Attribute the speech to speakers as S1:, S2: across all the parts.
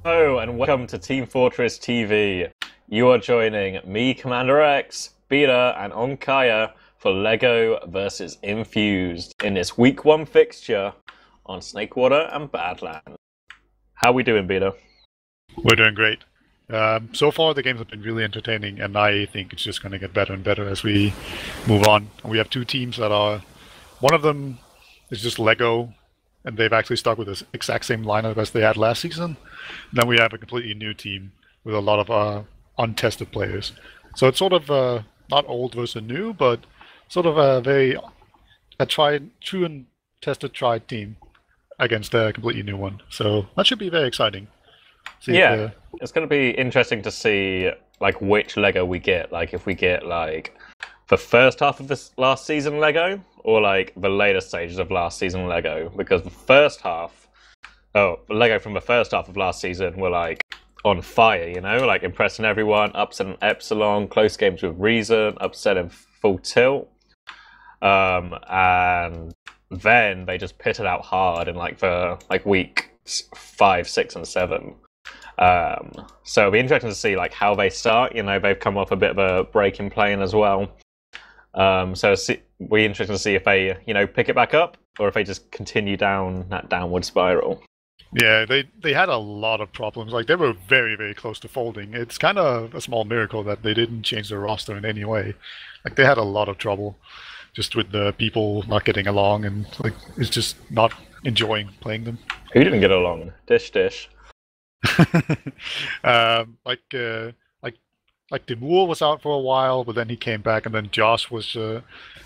S1: Hello and welcome to Team Fortress TV. You are joining me, CommanderX, Beta, and ondkaja for LEGO versus Infused in this Week 1 fixture on Snakewater and Badlands. How are we doing, Beta?
S2: We're doing great. So far the games have been really entertaining, and I think it's just going to get better and better as we move on. We have two teams that are... One of them is just LEGO, and they've actually stuck with the exact same lineup as they had last season. And then we have a completely new team with a lot of untested players. So it's sort of not old versus new, but sort of a true and tested tried team against a completely new one. So that should be very exciting.
S1: Yeah, it's going to be interesting to see like which LEGO we get. Like if we get like the first half of this last season LEGO, or like the later stages of last season LEGO, because the first half, LEGO from the first half of last season were like on fire, you know, like impressing everyone, upsetting Epsilon, close games with Reason, upsetting Full Tilt, and then they just pitted out hard in like the weeks 5, 6, and 7. So it'll be interesting to see like how they start. You know, they've come off a bit of a break in playing as well. So it'll be interesting to see if they, you know, pick it back up or if they just continue down that downward spiral.
S2: Yeah, they had a lot of problems. Like they were very, very close to folding. It's kind of a small miracle that they didn't change their roster in any way. Like they had a lot of trouble just with the people not getting along, and like it's just not enjoying playing them.
S1: Who didn't get along? Dish.
S2: Like Demur was out for a while, but then he came back, and then Josh was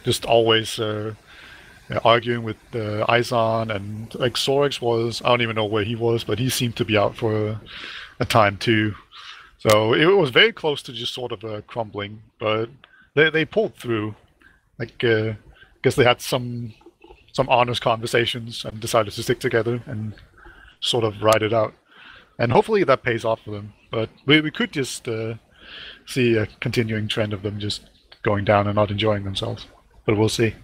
S2: just always arguing with Izon, and like Sorix was, I don't even know where he was, but he seemed to be out for a time too. So it was very close to just sort of crumbling, but they pulled through. Like I guess they had some honest conversations and decided to stick together and sort of ride it out. And hopefully that pays off for them. But we could just see a continuing trend of them just going down and not enjoying themselves. But we'll see.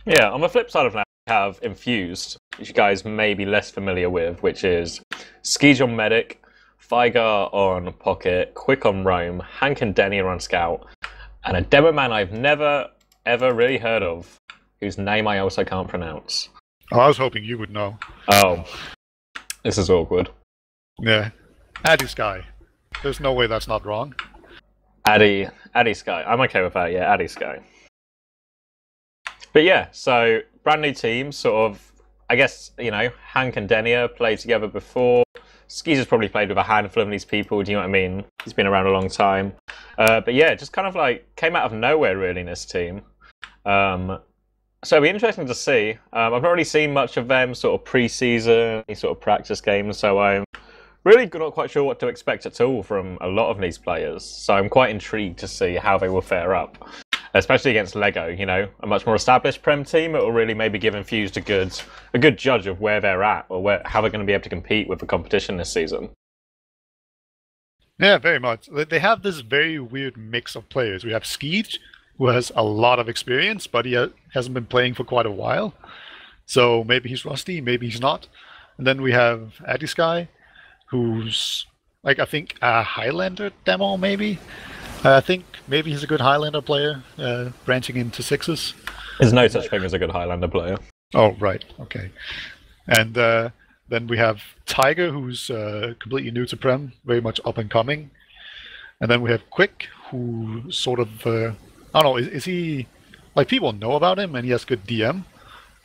S1: Yeah, on the flip side of that, we have Infused, which you guys may be less familiar with, which is Skeej on Medic, Thaigrr on Pocket, Quik on Roam, Hank and Denny are on Scout, and a demo man I've never, ever really heard of, whose name I also can't pronounce.
S2: Oh, I was hoping you would know.
S1: Oh, this is awkward.
S2: Yeah. Addy Sky. There's no way that's not wrong.
S1: Addy Sky. I'm okay with that, yeah, Addy Sky. But yeah, so brand new team, sort of, I guess, you know, Hank and Denny played together before. Skeej has probably played with a handful of these people, do you know what I mean? He's been around a long time. But yeah, just kind of like came out of nowhere really in this team. So it'll be interesting to see. I've not really seen much of them sort of pre-season, sort of practice games, so I'm really not quite sure what to expect at all from a lot of these players. So I'm quite intrigued to see how they will fare up, especially against LEGO, you know, a much more established Prem team. It will really maybe give Infused a good judge of where they're at or how they're going to be able to compete with the competition this season.
S2: Yeah, very much. They have this very weird mix of players. We have Skeej, who has a lot of experience, but he hasn't been playing for quite a while. So maybe he's rusty, maybe he's not. And then we have Addy Sky, who's, like, I think a Highlander demo, maybe? I think maybe he's a good Highlander player, branching into sixes.
S1: There's no such thing as a good Highlander player.
S2: Oh, right. Okay. And then we have Thaigrr, who's completely new to Prem, very much up and coming. And then we have Quik, who sort of... I don't know, is he... Like, people know about him, and he has good DM.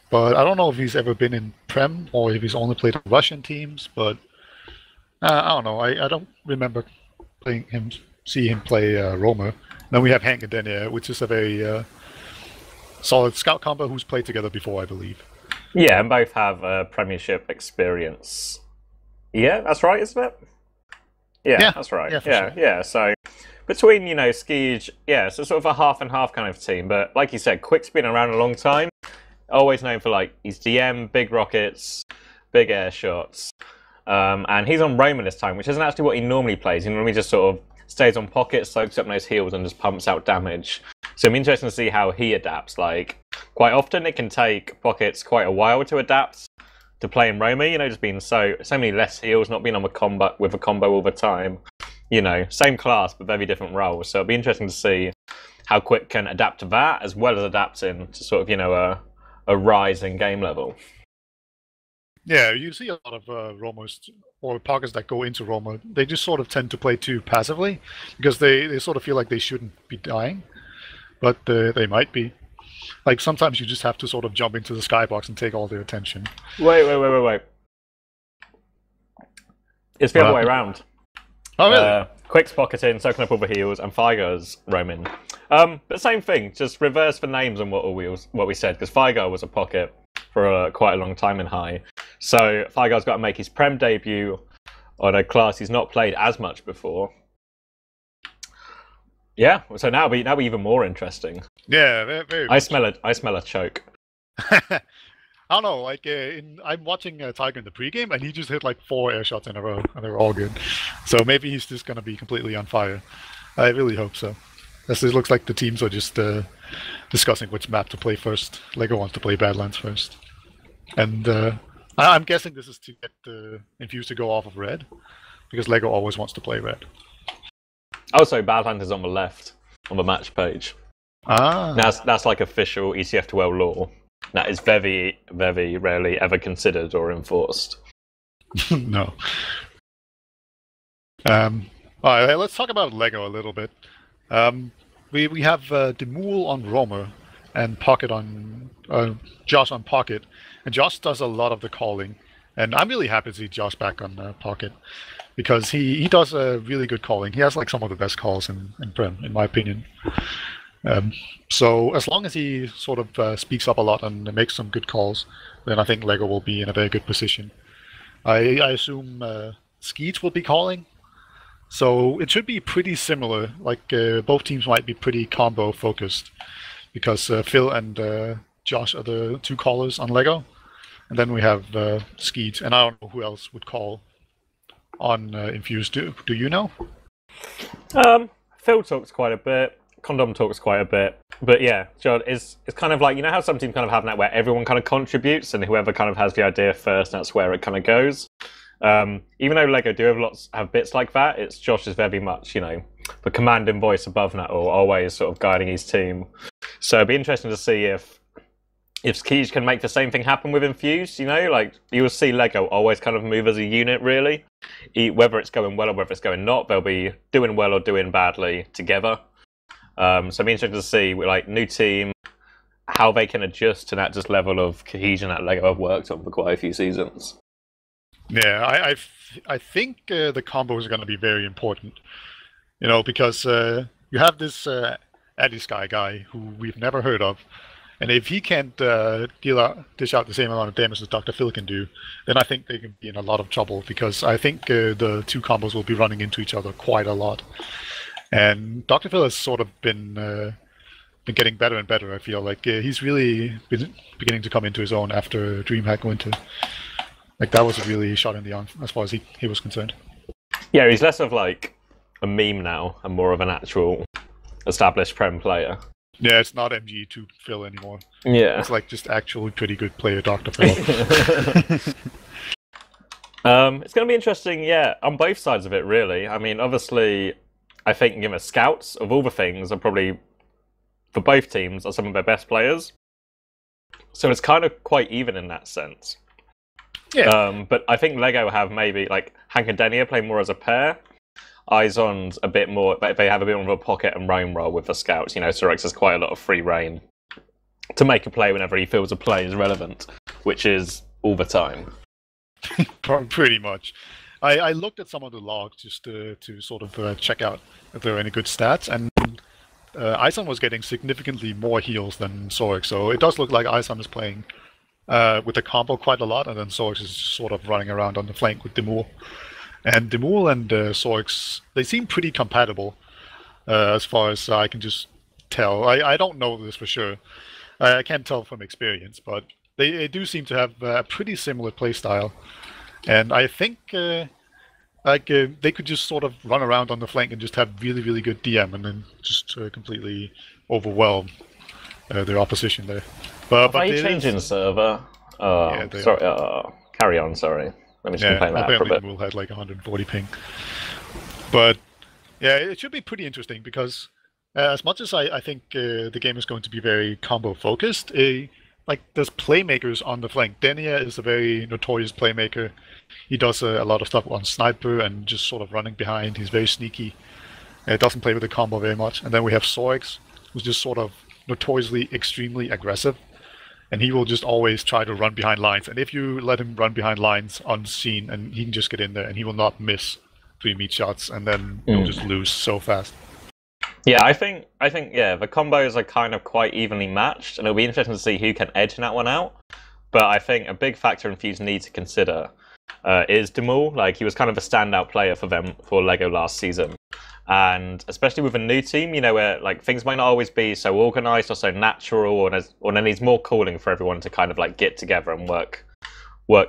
S2: But I don't know if he's ever been in Prem, or if he's only played Russian teams, but... I don't know, I don't remember see him play Roamer. Then we have Hank and Denny, which is a very solid scout combo who's played together before, I believe.
S1: Yeah, and both have Premiership experience. Yeah, that's right, isn't it? Yeah, that's right. Yeah, sure. Yeah. So between, you know, Skeej, yeah, so sort of a half and half kind of team. But like you said, Quik's been around a long time. Always known for like his DM, big rockets, big air shots. And he's on Roamer this time, which isn't actually what he normally plays. He normally just sort of stays on Pocket, soaks up those heals, and just pumps out damage. So I'm interested to see how he adapts. Like, quite often it can take Pockets quite a while to adapt to playing Romy. You know, just being so many less heals, not being on a combo with a combo all the time. You know, same class but very different roles. So it'll be interesting to see how Quik can adapt to that, as well as adapting to sort of, you know, a rise in game level.
S2: Yeah, you see a lot of roamers or pockets that go into roamer. They just sort of tend to play too passively because they sort of feel like they shouldn't be dying, but they might be. Like sometimes you just have to sort of jump into the skybox and take all their attention.
S1: Wait. It's the other way around.
S2: Oh, really?
S1: Quik's pocketing, soaking up all the heals, and Thaigrr's roaming. But same thing, just reverse the names on what we said, because Thaigrr was a pocket for quite a long time in high. So Thaigrr's got to make his Prem debut on a class he's not played as much before. Yeah, so now be even more interesting.
S2: Yeah, very
S1: I smell a choke.
S2: I don't know, like I'm watching Thaigrr in the pregame, and he just hit like 4 air shots in a row, and they're all good. So maybe he's just gonna be completely on fire. I really hope so. It looks like the teams are just discussing which map to play first. Lego wants to play Badlands first, and I'm guessing this is to get Infused to go off of red, because Lego always wants to play red.
S1: Also, Badlands is on the left on the match page.
S2: Ah,
S1: that's like official ETF2L law. That is very, very rarely ever considered or enforced.
S2: No. All right, let's talk about Lego a little bit. We have Demul on Roamer and Pocket on Josh on Pocket, and Josh does a lot of the calling. And I'm really happy to see Josh back on Pocket because he does a really good calling. He has like some of the best calls in Prem, in my opinion. So as long as he sort of speaks up a lot and makes some good calls, then I think Lego will be in a very good position. I assume Skeej will be calling, so it should be pretty similar. Like both teams might be pretty combo focused because Phil and Josh are the 2 callers on Lego, and then we have Skeej, and I don't know who else would call on Infused. Do you know?
S1: Phil talks quite a bit. CondoM talks quite a bit, but yeah, John, it's kind of like, you know how some teams kind of have that where everyone kind of contributes and whoever kind of has the idea first, that's where it kind of goes. Even though Lego do have bits like that, it's Josh is very much, you know, the commanding voice above that, or always sort of guiding his team. So it'd be interesting to see if Skeej can make the same thing happen with Infused. You know, like you'll see Lego always kind of move as a unit, really. Whether it's going well or whether it's going not, they'll be doing well or doing badly together. So it'd be interesting to see, like, new team, how they can adjust to that just level of cohesion that Lego have worked on for quite a few seasons.
S2: Yeah, I think the combos are going to be very important, you know, because you have this Sky guy who we've never heard of, and if he can't dish out the same amount of damage as Dr. Phil can do, then I think they can be in a lot of trouble, because I think the 2 combos will be running into each other quite a lot. And Dr. Phil has sort of been getting better and better, I feel like. He's really been beginning to come into his own after DreamHack Winter. Like, that was a really shot in the arm as far as he was concerned.
S1: Yeah, he's less of like a meme now and more of an actual established Prem player.
S2: Yeah, it's not MG2 Phil anymore.
S1: Yeah.
S2: It's like just actually pretty good player Dr. Phil.
S1: It's going to be interesting, yeah, on both sides of it, really. I mean, obviously, I think, you know, scouts, of all the things, are probably, for both teams, are some of their best players. So it's kind of quite even in that sense. Yeah. But I think Lego have maybe, like, Hank and Denia play more as a pair. Izon's a bit more, they have a bit more of a pocket and roam role with the scouts. You know, Surex has quite a lot of free reign to make a play whenever he feels a play is relevant, which is all the time.
S2: Pretty much. I looked at some of the logs just to sort of check out if there are any good stats, and Izon was getting significantly more heals than Sorex, so it does look like Izon is playing with the combo quite a lot, and then Sorex is sort of running around on the flank with Demul. And Demul and Sorex, they seem pretty compatible as far as I can just tell. I don't know this for sure. I can't tell from experience, but they do seem to have a pretty similar playstyle. And I think they could just sort of run around on the flank and just have really, really good DM, and then just completely overwhelm their opposition there.
S1: But are you changing server?
S2: Yeah,
S1: sorry, carry on, sorry. Let me just complain about that for a bit.
S2: Apparently Demul had like 140 ping. But yeah, it should be pretty interesting because as much as I think the game is going to be very combo focused, like there's playmakers on the flank. Denia is a very notorious playmaker. He does a lot of stuff on sniper and just sort of running behind. He's very sneaky. Doesn't play with the combo very much. And then we have Sorix, who's just sort of notoriously extremely aggressive. And he will just always try to run behind lines. And if you let him run behind lines unseen, and he can just get in there and he will not miss 3 meat shots, and then you'll just lose so fast.
S1: Yeah, I think yeah, the combos are kind of quite evenly matched, and it'll be interesting to see who can edge that one out. But I think a big factor Infused need to consider is Demul. Like, he was kind of a standout player for them for LEGO last season. And especially with a new team, you know, where like things might not always be so organized or so natural, or there needs more calling for everyone to kind of like get together and work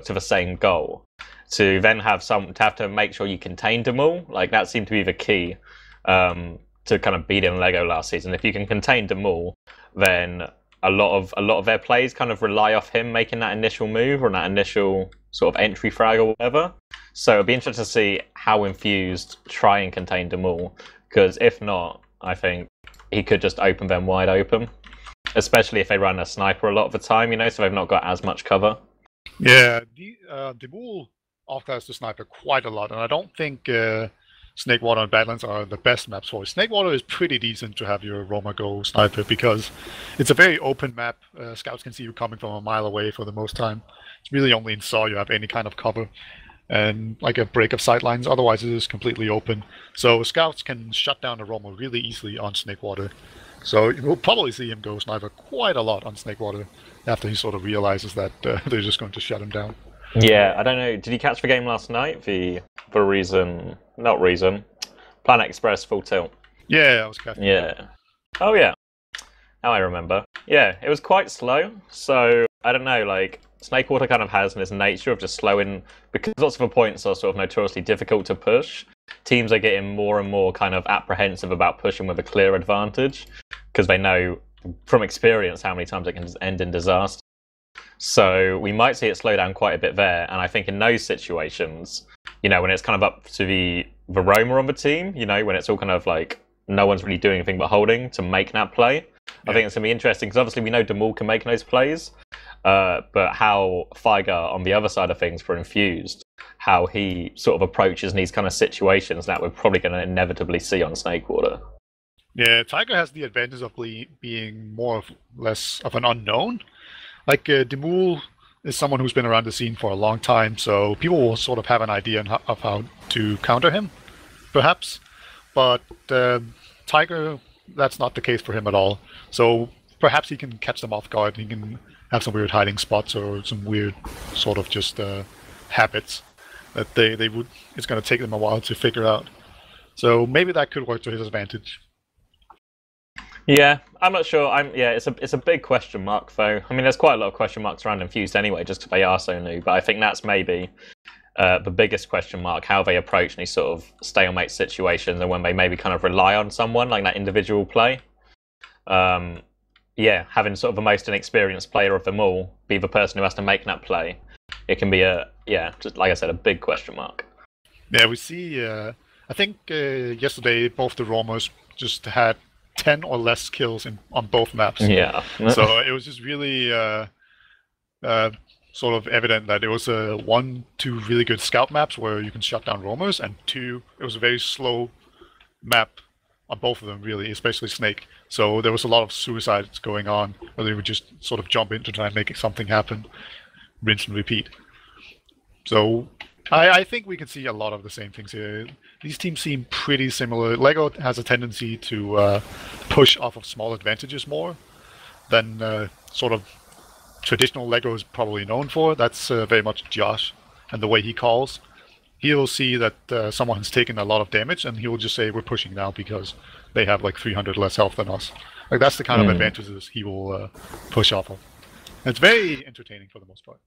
S1: to the same goal. To then have to make sure you contain Demul, like that seemed to be the key to kind of beat in LEGO last season. If you can contain Demul, then a lot of their plays kind of rely off him making that initial move or that initial sort of entry frag or whatever. So it'll be interesting to see how Infused try and contain Demul, because if not, I think he could just open them wide open, especially if they run a sniper a lot of the time, you know, so they've not got as much cover.
S2: Yeah, Demul offcasts the sniper quite a lot, and I don't think Snakewater and Badlands are the best maps for it. Snakewater is pretty decent to have your Roma go sniper because it's a very open map. Scouts can see you coming from a mile away for the most time. It's really only in SAW you have any kind of cover and like a break of sightlines. Otherwise, it is completely open. So Scouts can shut down a Roma really easily on Snakewater. So you'll probably see him go sniper quite a lot on Snakewater after he sort of realizes that they're just going to shut him down.
S1: Yeah, I don't know. Did you catch the game last night? Planet Express full tilt.
S2: Yeah, I was catching.
S1: Yeah. Oh yeah. Now I remember. Yeah, it was quite slow. So I don't know. Like Snakewater kind of has this nature of just slowing, because lots of the points are sort of notoriously difficult to push. Teams are getting more and more kind of apprehensive about pushing with a clear advantage because they know from experience how many times it can end in disaster. So we might see it slow down quite a bit there, and I think in those situations, you know, when it's kind of up to the Roma on the team, you know, when it's all kind of like no one's really doing anything but holding to make that play, I think it's going to be interesting because obviously we know Demul can make those plays, but how Thaigrr on the other side of things for Infused, how he sort of approaches these kind of situations, that we're probably going to inevitably see on Snakewater.
S2: Yeah, Thaigrr has the advantage of being more or less of an unknown. Like Demul is someone who's been around the scene for a long time, so people will sort of have an idea of how to counter him, perhaps. But Thaigrr, that's not the case for him at all. So perhaps he can catch them off guard. He can have some weird hiding spots or some weird sort of just habits that they would. It's going to take them a while to figure out. So maybe that could work to his advantage.
S1: Yeah, I'm not sure. It's a big question mark though. I mean, there's quite a lot of question marks around Infused anyway, just because they are so new. But I think that's maybe the biggest question mark: how they approach these sort of stalemate situations, and when they maybe kind of rely on someone like that individual play. Yeah, having sort of the most inexperienced player of them all be the person who has to make that play, it can be just like I said, a big question mark.
S2: Yeah, we see. I think yesterday both the Romas just had 10 or less kills on both maps.
S1: Yeah.
S2: So it was just really sort of evident that it was two really good scout maps where you can shut down roamers, and two, it was a very slow map on both of them, really, especially Snake. So there was a lot of suicides going on where they would just sort of jump in to try and make something happen, rinse and repeat. So I think we can see a lot of the same things here. These teams seem pretty similar. LEGO has a tendency to push off of small advantages more than sort of traditional LEGO is probably known for. That's very much Josh and the way he calls. He'll see that someone has taken a lot of damage, and he will just say, we're pushing now because they have like 300 less health than us. Like, that's the kind of advantages he will push off of. And it's very entertaining for the most part.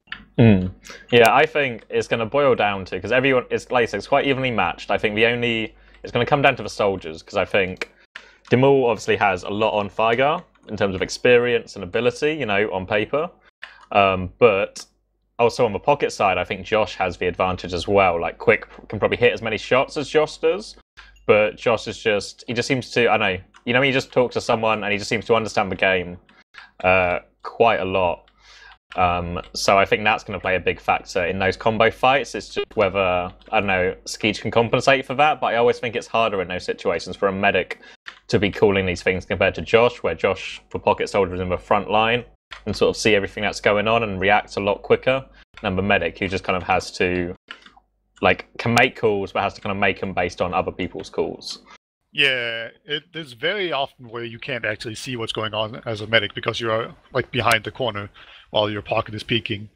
S1: Yeah, I think it's going to boil down to, because everyone is, like I said, it's quite evenly matched. I think it's going to come down to the soldiers, because I think Demul obviously has a lot on Thaigrr in terms of experience and ability, you know, on paper. But also on the pocket side, I think Josh has the advantage as well. Like Quik can probably hit as many shots as Josh does, but Josh is he just seems to, I don't know, you know, when you just talk to someone and he just seems to understand the game quite a lot. So I think that's going to play a big factor in those combo fights. It's just whether, I don't know, Skeej can compensate for that, but I always think it's harder in those situations for a medic to be calling these things compared to Josh, where Josh, for pocket soldier, is in the front line and sort of see everything that's going on and react a lot quicker than the medic, who just kind of has to, like, can make calls, but has to kind of make them based on other people's calls.
S2: Yeah, there's very often where you can't actually see what's going on as a medic because you're like behind the corner while your pocket is peeking.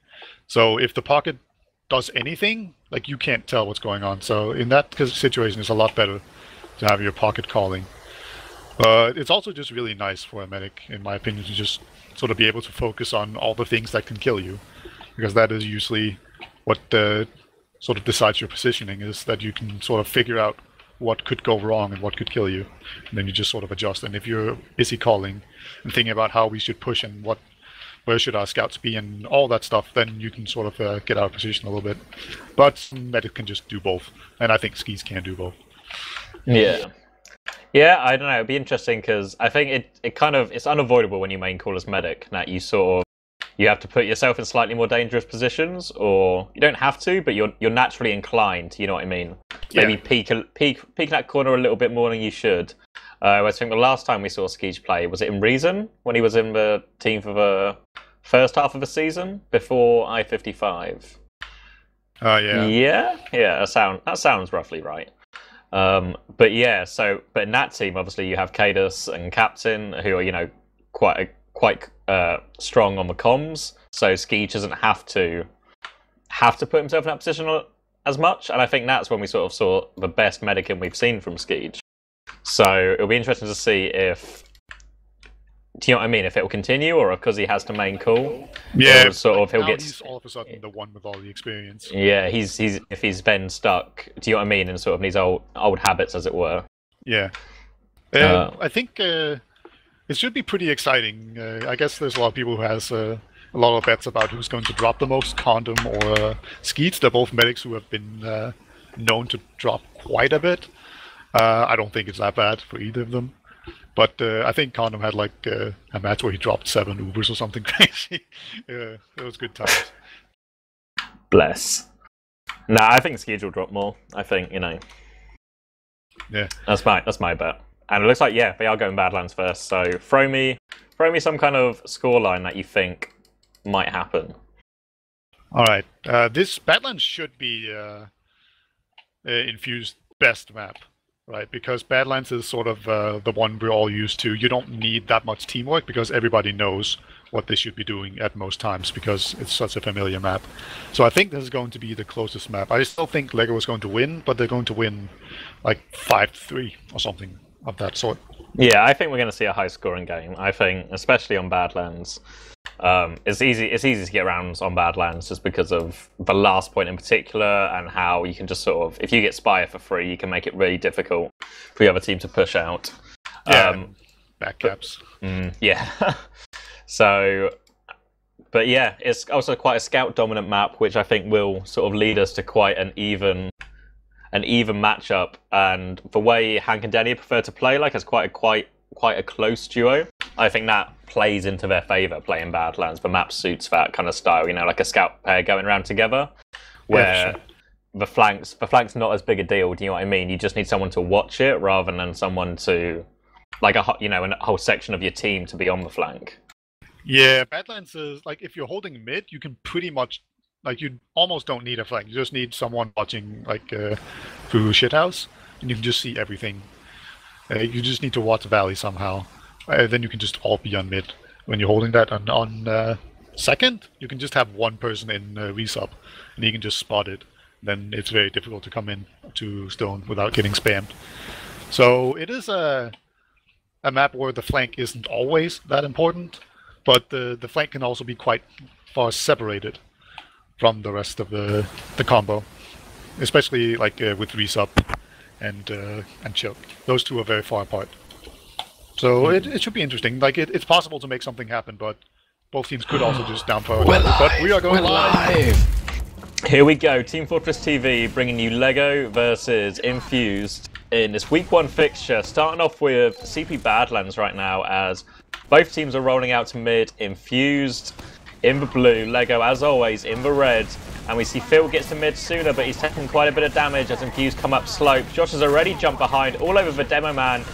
S2: So if the pocket does anything, like you can't tell what's going on. So in that situation, it's a lot better to have your pocket calling. But it's also just really nice for a medic, in my opinion, to just sort of be able to focus on all the things that can kill you, because that is usually what sort of decides your positioning, is that you can sort of figure out what could go wrong and what could kill you, and then you just sort of adjust. And if you're busy calling and thinking about how we should push and where should our scouts be and all that stuff, then you can sort of get out of position a little bit. But medic can just do both, and I think Skeej can do both.
S1: Yeah, I don't know. It'd be interesting because I think it's unavoidable when you main call as medic that you have to put yourself in slightly more dangerous positions, or you don't have to, but you're naturally inclined. You know what I mean? Maybe peek that corner a little bit more than you should. I think the last time we saw Skeej play, was it in Reason when he was in the team for the first half of the season before I-55? Yeah. That sounds roughly right. But in that team, obviously you have Cadus and Captain, who are, you know, quite strong on the comms, so Skeej doesn't have to put himself in that position as much, and I think that's when we sort of saw the best medicine we've seen from Skeej. So it'll be interesting to see if, do you know what I mean, if it will continue, or because he has to main call.
S2: Yeah,
S1: he's
S2: all of a sudden the one with all the experience.
S1: Yeah, if he's been stuck, do you know what I mean, in sort of these old habits, as it were.
S2: Yeah. I think it should be pretty exciting. I guess there's a lot of people who has a lot of bets about who's going to drop the most, CondoM or Skeej. They're both medics who have been known to drop quite a bit. I don't think it's that bad for either of them. But I think CondoM had like a match where he dropped 7 Ubers or something crazy. It was good times.
S1: Bless. Nah, I think Skeej will drop more. I think, you know.
S2: Yeah.
S1: That's my bet. And it looks like, yeah, they are going Badlands first. So throw me some kind of scoreline that you think might happen.
S2: All right. This Badlands should be Infused best map, right? Because Badlands is sort of the one we're all used to. You don't need that much teamwork because everybody knows what they should be doing at most times because it's such a familiar map. So I think this is going to be the closest map. I still think Lego is going to win, but they're going to win like 5-3 or something of that sort.
S1: Yeah, I think we're going to see a high-scoring game. I think, especially on Badlands, it's easy to get rounds on Badlands just because of the last point in particular and how you can just sort of, if you get Spire for free, you can make it really difficult for the other team to push out.
S2: Yeah, backcaps.
S1: Yeah. So, but yeah, it's also quite a scout-dominant map, which I think will sort of lead us to quite an even matchup. And the way Hank and Denny prefer to play, like, it's quite a close duo. I think that plays into their favour, playing Badlands. The map suits that kind of style, you know, like a scout pair going around together, where the flank's not as big a deal. Do you know what I mean? You just need someone to watch it rather than someone to, like, a whole section of your team to be on the flank.
S2: Yeah, Badlands is like, if you're holding mid, you can pretty much, like, you almost don't need a flank. You just need someone watching, like, through shithouse, and you can just see everything. You just need to watch Valley somehow. Then you can just all be on mid when you're holding that. And on second, you can just have one person in resub, and you can just spot it. Then it's very difficult to come in to Stone without getting spammed. So it is a map where the flank isn't always that important, but the flank can also be quite far separated from the rest of the combo, especially like with resub and choke. Those two are very far apart. So it should be interesting. Like it's possible to make something happen, but both teams could also just downfire each other, but we are going live.
S1: Here we go, Team Fortress TV bringing you LEGO versus Infused in this week 1 fixture, starting off with CP Badlands right now as both teams are rolling out to mid. Infused in the blue, LEGO as always in the red, and we see Phil gets to mid sooner, but he's taking quite a bit of damage as Infused come up slope. Josh has already jumped behind all over the demo man,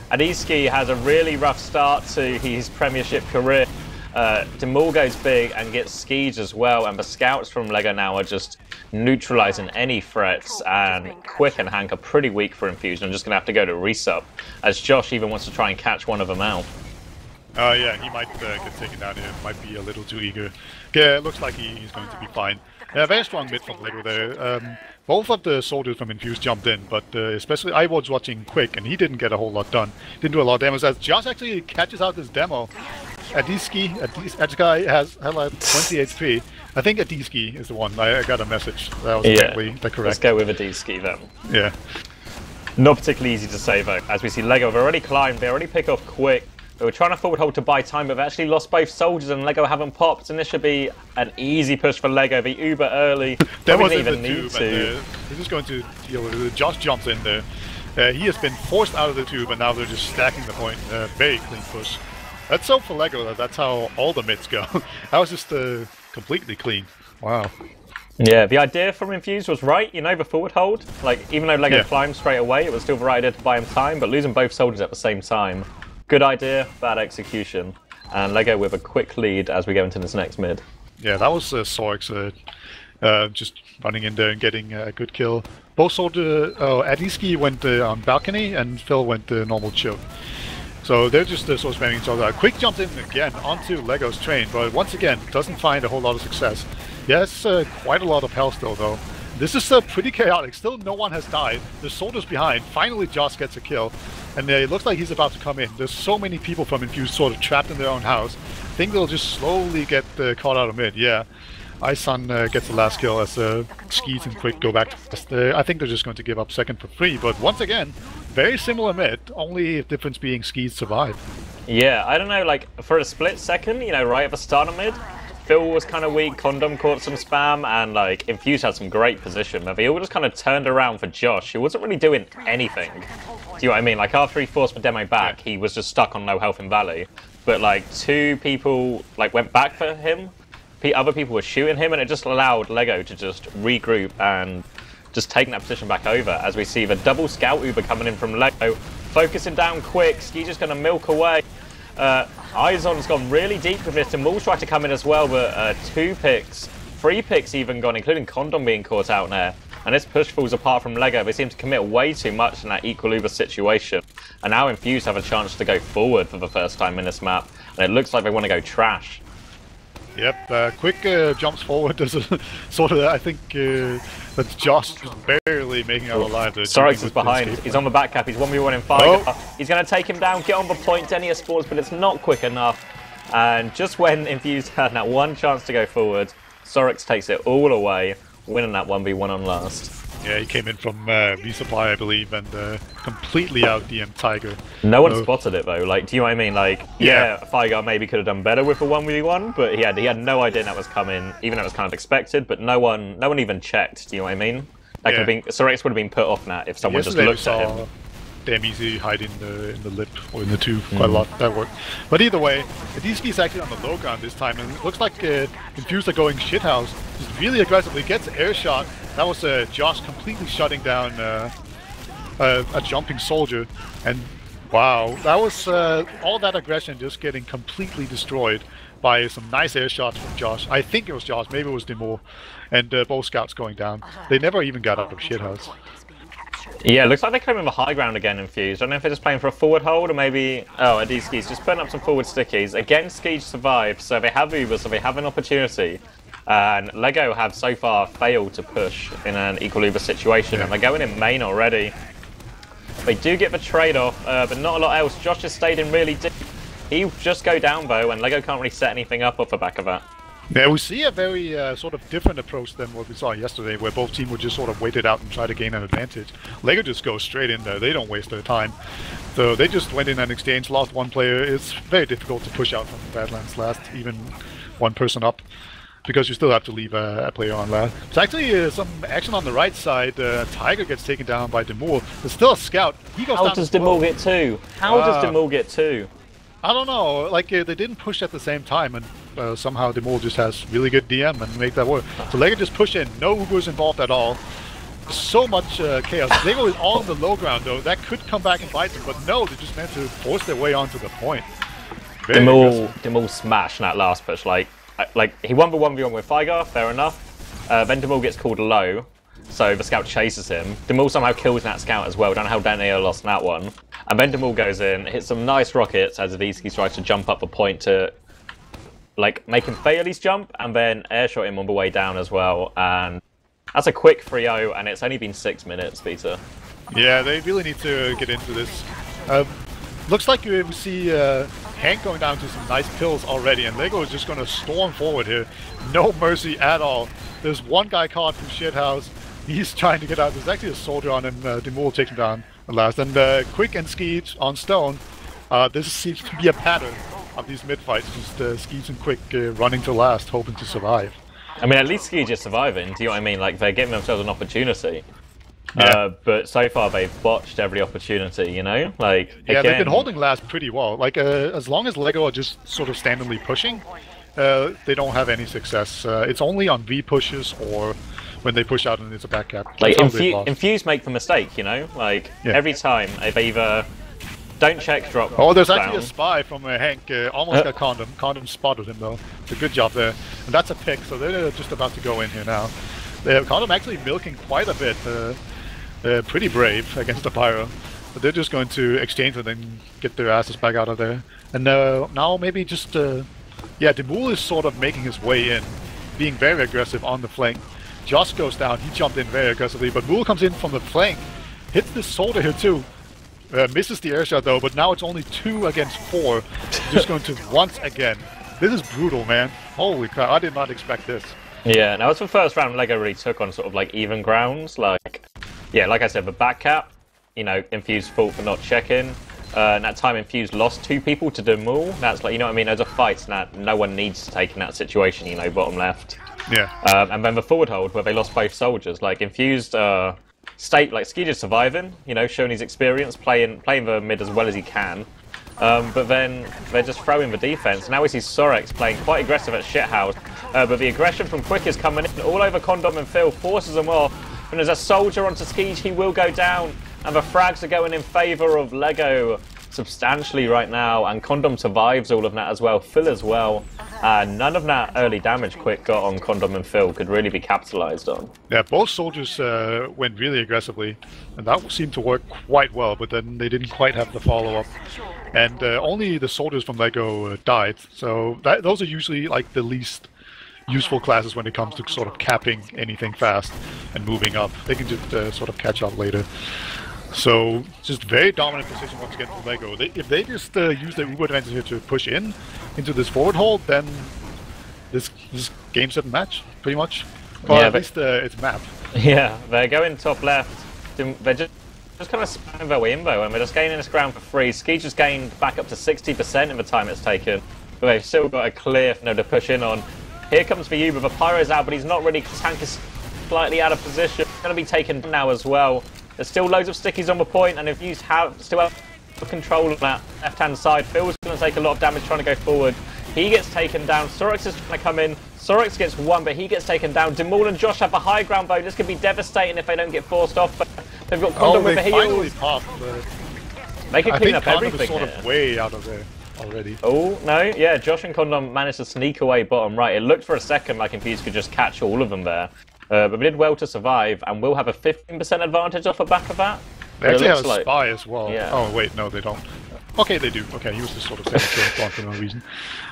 S1: and Skeej has a really rough start to his Premiership career. Demul goes big and gets Skeej as well, and the scouts from LEGO now are just neutralizing any threats, and Quik and Hank are pretty weak for Infused. I'm just going to have to go to resub, as Josh even wants to try and catch one of them out.
S2: Yeah, he might get taken down here, might be a little too eager. Yeah, it looks like he's going to be fine. Yeah, very strong mid from LEGO there. Both of the soldiers from Infused jumped in, but especially I was watching Quik, and he didn't get a whole lot done. Didn't do a lot of damage, as Josh actually catches out this demo. This guy has like 20 HP. I think Adiski is the one. I got a message. That was apparently the correct.
S1: Let's go with Adiski then.
S2: Yeah.
S1: Not particularly easy to say though. As we see LEGO have already climbed, they already pick off Quik. They were trying to forward hold to buy time, but they've actually lost both soldiers and LEGO haven't popped, and this should be an easy push for LEGO. The uber early.
S2: That wasn't
S1: even need to.
S2: He's just going to deal with it. Josh jumps in there. He has been forced out of the tube, and now they're just stacking the point. Very clean push. That's so for LEGO. That's how all the mids go. That was just completely clean. Wow.
S1: Yeah, the idea from Infused was right, you know, the forward hold. Like, even though LEGO climbed straight away, it was still the right idea to buy him time, but losing both soldiers at the same time. Good idea, bad execution. And LEGO with a quick lead as we go into this next mid.
S2: Yeah, that was Sorix just running in there and getting a good kill. Both soldiers, Adiski went on balcony and Phil went normal chill. So they're just sort of spamming each other. Quik jumped in again onto LEGO's train, but once again doesn't find a whole lot of success. Yes, quite a lot of health still though. This is pretty chaotic. Still no one has died. There's soldiers behind. Finally Josh gets a kill. And it looks like he's about to come in. There's so many people from Infused sort of trapped in their own house. I think they'll just slowly get caught out of mid. Yeah. Isan gets the last kill as Skeej and Quik go back to first. I think they're just going to give up second for free. But once again, very similar mid. Only difference being Skeej survived.
S1: Yeah, I don't know, like, for a split second, you know, right at the start of mid, Phil was kind of weak, CondoM caught some spam, and like Infused had some great position. They all just kind of turned around for Josh, who wasn't really doing anything. Do you know what I mean? Like after he forced the demo back, he was just stuck on no health in Valley. But like 2 people like went back for him, other people were shooting him, and it just allowed LEGO to just regroup and just taking that position back over. As we see the double scout uber coming in from LEGO, focusing down Quik. Skeej just going to milk away. Izon's gone really deep with this, and Mul's tried to come in as well, but 2 picks, 3 picks even gone, including CondoM being caught out there. And this push falls apart from LEGO. They seem to commit way too much in that equal uber situation. And now Infused have a chance to go forward for the first time in this map, and it looks like they want to go trash.
S2: Yep, Quik jumps forward. There's a sort of, I think, that's Josh just barely making out alive.
S1: Sorix is behind. He's on the back cap. He's 1v1 in Thaigrr. He's going to take him down, get on the point. Denia spawns, but it's not quick enough. And just when Infused had that one chance to go forward, Sorix takes it all away, winning that 1v1 on last.
S2: Yeah, he came in from resupply, I believe, and completely out DM'd Thaigrr.
S1: No one spotted it though. Like, do you know what I mean? Like, yeah, Thaigrr maybe could have done better with a 1v1, but he had no idea that was coming. Even though it was kind of expected, but no one even checked. Do you know what I mean? That could have been Sorix would have been put off now if someone just looked at him.
S2: Damn easy hide in the lip or in the tube quite a lot. That worked. But either way, Adiski's actually on the low ground this time, and it looks like Infused are going shithouse. Just really aggressively gets air shot. That was Josh completely shutting down a jumping soldier, and wow, that was all that aggression just getting completely destroyed by some nice air shots from Josh. I think it was Josh, maybe it was Demul, and both scouts going down. They never even got out of shithouse.
S1: Yeah, it looks like they're coming the high ground again, Infused. I don't know if they're just playing for a forward hold or maybe... Oh, Adiski's just putting up some forward stickies. Again, Skeej survived, so they have Uber, so they have an opportunity. And LEGO have so far failed to push in an equal Uber situation, and they're going in main already. They do get the trade-off, but not a lot else. Josh has stayed in really deep. He just go down though, and LEGO can't really set anything up off the back of that.
S2: Yeah, we see a very sort of different approach than what we saw yesterday, where both teams would just sort of wait it out and try to gain an advantage. LEGO just goes straight in there. They don't waste their time. So they just went in and exchanged, lost one player. It's very difficult to push out from the Badlands last, even one person up, because you still have to leave a player on last. There's actually some action on the right side. Thaigrr gets taken down by Demul. There's still a scout. He goes down.
S1: How does Demul get two? How does Demul get two?
S2: I don't know. Like they didn't push at the same time, and somehow Demul just has really good DM and make that work. So LEGO just push in. No Ubers involved at all. So much chaos. LEGO is all on the low ground though. That could come back and bite them, but no, they just meant to force their way onto the point.
S1: Demul smashed in that last push. Like he won the 1v1 with Thaigrr, fair enough. Then Demul gets called low, so the scout chases him. Demul somehow kills that scout as well. Don't know how Daniel lost that one. And then Demul goes in, hits some nice rockets as Avisky tries to jump up the point to like make him fail his jump, and then airshot him on the way down as well. And that's a quick 3-0, and it's only been 6 minutes, Peter.
S2: Yeah, they really need to get into this. Looks like we see Hank going down to some nice kills already, and LEGO is just going to storm forward here. No mercy at all. There's one guy caught from shithouse. He's trying to get out. There's actually a soldier on him. Demul takes him down at last. And Quik and Skeej on stone. This seems to be a pattern of these mid-fights. Just Skeej and Quik running to last, hoping to survive.
S1: I mean, at least Skeej is surviving. Do you know what I mean? Like, they're giving themselves an opportunity.
S2: Yeah.
S1: But so far, they've botched every opportunity, you know? Like,
S2: yeah,
S1: again,
S2: they've been holding last pretty well. Like, as long as LEGO are just sort of standardly pushing, they don't have any success. It's only on V pushes or when they push out and it's a back cap.
S1: Like, Infused make the mistake, you know? Like, every time, they either don't check drop.
S2: Oh, there's actually a spy from Hank. Almost got CondoM. CondoM spotted him, though. It's a good job there. And that's a pick, so they're just about to go in here now. CondoM actually milking quite a bit. Pretty brave against the Pyro. But they're just going to exchange and then get their asses back out of there. And now maybe just... yeah, Demul is sort of making his way in, being very aggressive on the flank. Josh goes down, he jumped in very aggressively, but Demul comes in from the flank, hits this soldier here too. Misses the airshot though, but now it's only 2 against 4. Just going to once again. This is brutal, man. Holy crap, I did not expect this.
S1: Yeah, now it's the first round LEGO really took on sort of like even grounds. Like, yeah, like I said, the back cap, you know, Infused fault for not checking. And that time Infused lost 2 people to Demul. That's like, you know what I mean, there's a fight that no one needs to take in that situation, you know, bottom left.
S2: Yeah.
S1: And then the forward hold where they lost both soldiers. Like, Infused state, like, Skeej is surviving, you know, showing his experience, playing the mid as well as he can. But then they're just throwing the defense. Now we see Sorex playing quite aggressive at shithouse. But the aggression from Quik is coming in all over CondoM and Phil, forces them off. And there's a soldier onto Skeej, he will go down. And the frags are going in favour of LEGO substantially right now. And CondoM survives all of that as well. Phil as well. And none of that early damage Quik got on CondoM and Phil could really be capitalised on.
S2: Yeah, both soldiers went really aggressively. And that seemed to work quite well, but then they didn't quite have the follow-up. And only the soldiers from LEGO died. So those are usually like the least useful classes when it comes to sort of capping anything fast and moving up. They can just sort of catch up later. So, just very dominant position once again for LEGO. If they just use their Uber advantage here to push in into this forward hold, then this game set and match, pretty much. Well, yeah, at least it's map.
S1: Yeah, they're going top left. They're just kind of spamming their way in though, and they're just gaining this ground for free. Skeej just gained back up to 60% in the time it's taken. But they've still got a clear to push in on. Here comes for you, but the Pyro's out, but he's not really. Tank is slightly out of position. Going to be taken now as well. There's still loads of stickies on the point, and if you still have control of that left-hand side, Phil's going to take a lot of damage trying to go forward. He gets taken down. Sorex is trying to come in. Sorex gets 1, but he gets taken down. Demul and Josh have the high ground though. This could be devastating if they don't get forced off. But they've got CondoM with the heels. They can clean up everything
S2: sort of way out of there already.
S1: Oh, no. Yeah, Josh and CondoM managed to sneak away bottom right. It looked for a second like Infused could just catch all of them there. But we did well to survive, and we'll have a 15% advantage off the back of that.
S2: They actually have a spy as well.
S1: Yeah.
S2: Oh, wait, no, they don't. Okay, they do. Okay, he was just sort of saying for no reason.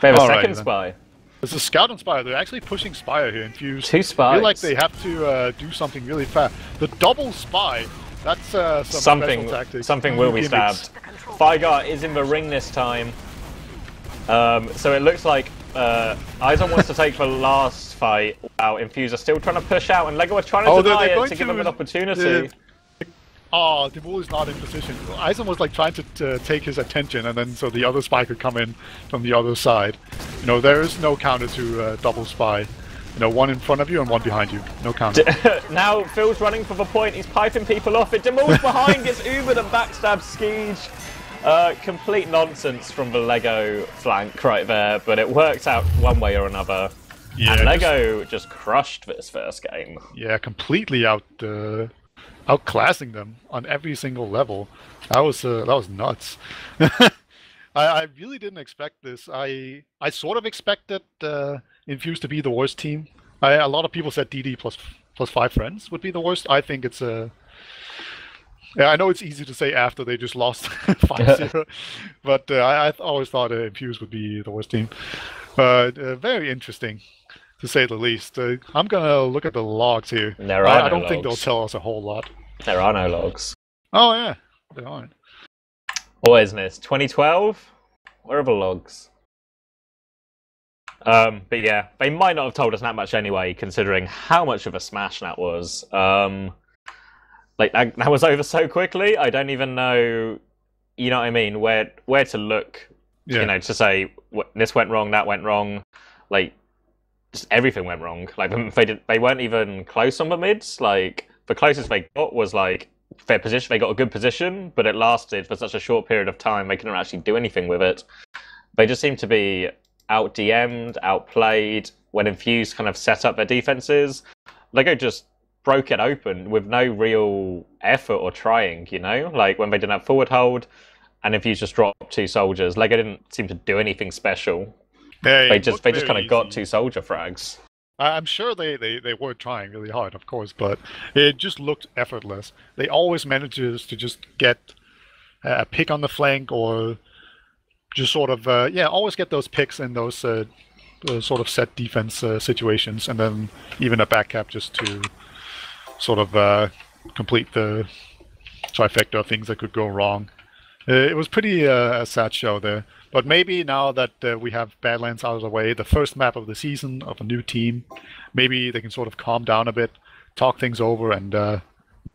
S1: They have a second spy.
S2: There's a scout and spire. They're actually pushing spire here. Infused.
S1: 2 spies.
S2: I feel like they have to do something really fast. The double spy. That's some special tactics.
S1: Something will be stabbed. Thaigrr is in the ring this time. So it looks like Izon wants to take the last fight. Wow, Infused are still trying to push out, and Lego are trying to deny it to give him an opportunity.
S2: Oh, the bull is not in position. Izon was like trying to take his attention, and then so the other spy could come in from the other side. You know, there is no counter to double spy. You know, one in front of you and one behind you. No counter.
S1: Now Phil's running for the point. He's piping people off. It Demul's behind, gets Ubered and backstabs Skeej. Complete nonsense from the Lego flank right there, but it worked out one way or another. Yeah, and Lego just crushed this first game.
S2: Yeah, completely outclassing them on every single level. That was nuts. I really didn't expect this. I sort of expected Infused to be the worst team. A lot of people said DD plus 5 friends would be the worst. I think it's yeah, I know it's easy to say after they just lost 5-0, but I always thought Infused would be the worst team. Very interesting, to say the least. I'm gonna look at the logs here. I don't think they'll tell us a whole lot.
S1: There are no logs.
S2: Oh yeah, there aren't.
S1: What isn't it? 2012? Where are the logs? But yeah, they might not have told us that much anyway, considering how much of a smash that was. Like that was over so quickly. I don't even know, you know what I mean, where to look. Yeah. You know, to say this went wrong, that went wrong. Like just everything went wrong. Like they weren't even close on the mids. Like the closest they got was like their position. They got a good position, but it lasted for such a short period of time. They couldn't actually do anything with it. They just seemed to be out DM'd, outplayed. When Infused kind of set up their defenses, Lego just broke it open with no real effort or trying. You know, like when they didn't have forward hold, and Infused just dropped 2 soldiers. Lego didn't seem to do anything special. They just kind of got 2 soldier frags.
S2: I'm sure they were trying really hard, of course, but it just looked effortless. They always manages to just get a pick on the flank, or just sort of always get those picks in those sort of set defense situations, and then even a back cap just to sort of complete the trifecta of things that could go wrong. It was pretty a sad show there. But maybe now that we have Badlands out of the way, the first map of the season of a new team, maybe they can sort of calm down a bit, talk things over, and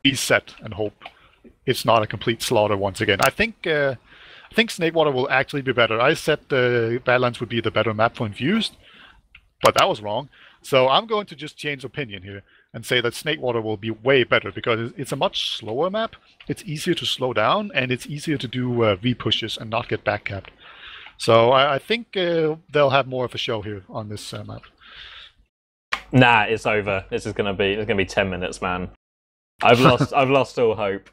S2: reset and hope it's not a complete slaughter once again. I think Snakewater will actually be better. I said Badlands would be the better map for Infused, but that was wrong. So I'm going to just change opinion here and say that Snakewater will be way better, because it's a much slower map. It's easier to slow down, and it's easier to do V-pushes and not get backcapped. So I think they'll have more of a show here on this map.
S1: Nah, it's over. It's gonna be 10 minutes, man. I've lost all hope.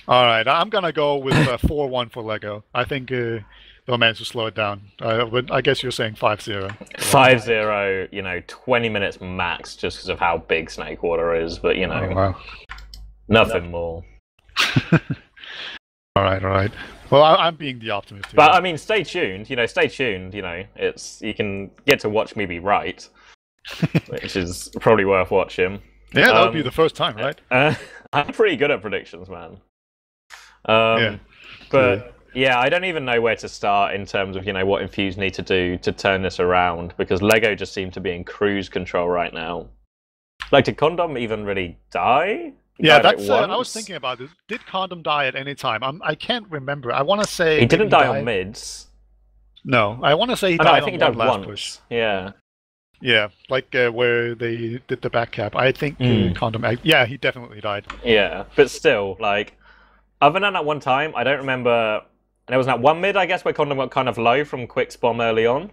S2: All right, I'm gonna go with 4-1 for Lego. I think they'll manage to slow it down. But I guess you're saying 5-0.
S1: 5-0. You know, 20 minutes max, just because of how big Snakewater is. But you know, nothing more.
S2: All right. Well, I'm being the optimist here.
S1: But I mean, stay tuned. You know, you can get to watch me be right, which is probably worth watching.
S2: Yeah, that would be the first time, right?
S1: I'm pretty good at predictions, man. But yeah, I don't even know where to start in terms of what Infused need to do to turn this around, because Lego just seem to be in cruise control right now. Like, did CondoM even really die?
S2: Yeah, that's. I was thinking about this. Did CondoM die at any time? I can't remember. I want to say
S1: he didn't die on mids.
S2: No, I want to say he died.
S1: I think he died once. Push. Yeah.
S2: Yeah, like where they did the back cap. I think CondoM. Yeah, he definitely died.
S1: Yeah, but still, like, other than that one time, I don't remember. There was that one mid, I guess, where CondoM got kind of low from Quik's bomb early on.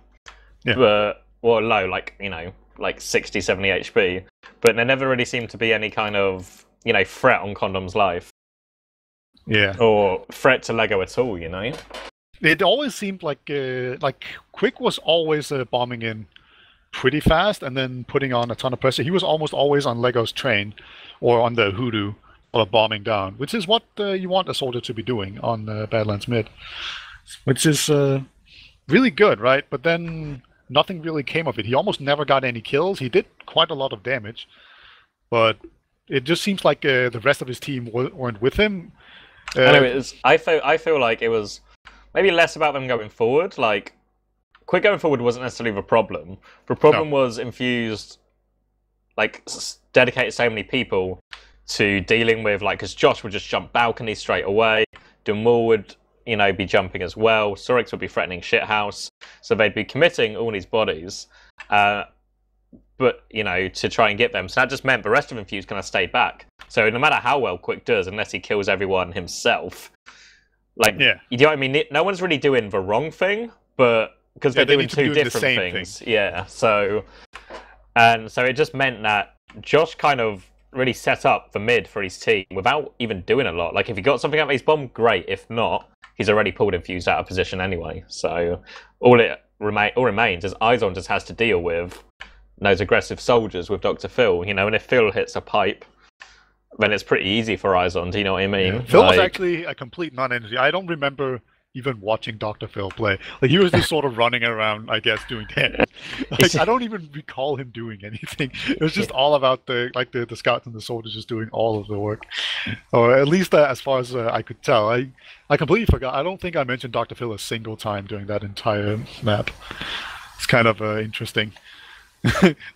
S1: Yeah. But low, like like 60, 70 HP. But there never really seemed to be any kind of threat on CondoM's life.
S2: Yeah.
S1: Or threat to Lego at all,
S2: It always seemed like Quik was always bombing in pretty fast and then putting on a ton of pressure. He was almost always on Lego's train or on the Hoodoo, or bombing down, which is what you want a soldier to be doing on Badlands mid, which is really good, right? But then nothing really came of it. He almost never got any kills. He did quite a lot of damage, but it just seems like the rest of his team weren't with him.
S1: I feel like it was maybe less about them going forward. Like, Quik going forward wasn't necessarily the problem. The problem was Infused, like, dedicated so many people to dealing with, like, because Josh would just jump balcony straight away. Demul would, you know, be jumping as well. Sorix would be threatening shithouse. So they'd be committing all these bodies, but, you know, to try and get them. So that just meant the rest of Infused kind of stayed back. So no matter how well Quik does, unless he kills everyone himself, like, you know what I mean? No one's really doing the wrong thing, but because they're doing two different things. Yeah. So, and so it just meant that Josh kind of really set up the mid for his team without even doing a lot. Like, if he got something out of his bomb, great. If not, he's already pulled Infused out of position anyway. So all remains is Izon just has to deal with those aggressive soldiers with Dr. Phil, you know, and if Phil hits a pipe, then it's pretty easy for Izon, do you know what I mean?
S2: Yeah. Phil was actually a complete non-entity. I don't remember even watching Dr. Phil play. Like, he was just sort of running around, I guess, doing damage. Like, I don't even recall him doing anything. It was just all about the scouts and the soldiers just doing all of the work. Or at least as far as I could tell. I completely forgot. I don't think I mentioned Dr. Phil a single time during that entire map. It's kind of interesting.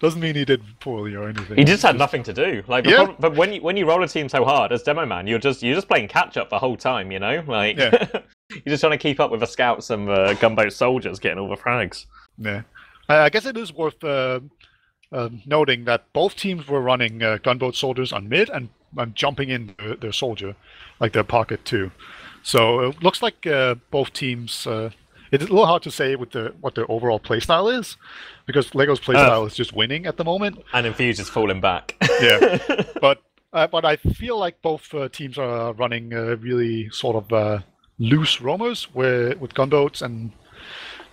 S2: Doesn't mean he did poorly or anything.
S1: He just had nothing to do. Like, but when you roll a team so hard as Demo Man, you're just playing catch up the whole time. You know, like you're just trying to keep up with the scouts and the gunboat soldiers getting all the frags.
S2: Yeah, I guess it is worth noting that both teams were running gunboat soldiers on mid and jumping in their soldier, like their pocket too. So it looks like both teams. It's a little hard to say with what their overall playstyle is, because Lego's playstyle is just winning at the moment.
S1: And Infused is falling back.
S2: Yeah, but I feel like both teams are running really sort of loose roamers with gunboats and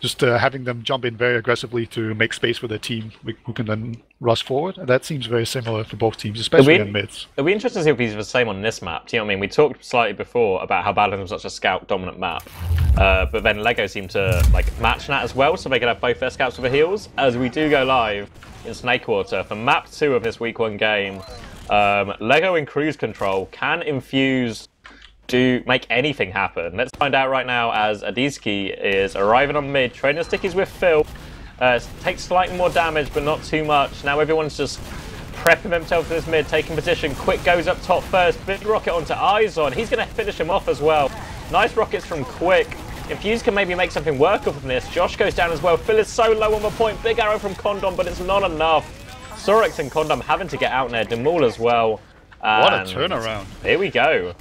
S2: just having them jump in very aggressively to make space for their team who can then rush forward. And that seems very similar for both teams, especially in mids.
S1: It'll be interesting to see if he's the same on this map. Do you know what I mean? We talked slightly before about how Battlefield was such a scout-dominant map. But then Lego seemed to like match that as well, so they could have both their scouts with the heals. As we do go live in Snakewater for map 2 of this week 1 game, Lego in cruise control. Can Infuse make anything happen? Let's find out right now as Adiski is arriving on mid, trading stickies with Phil. Takes slightly more damage, but not too much. Now everyone's just prepping themselves for this mid, taking position. Quik goes up top first, big rocket onto Izon. He's going to finish him off as well. Nice rockets from Quik. Infused can maybe make something work of from this. Josh goes down as well. Phil is so low on the point. Big arrow from CondoM, but it's not enough. Sorix and CondoM having to get out there. Demul as well.
S2: What a turnaround.
S1: Here we go.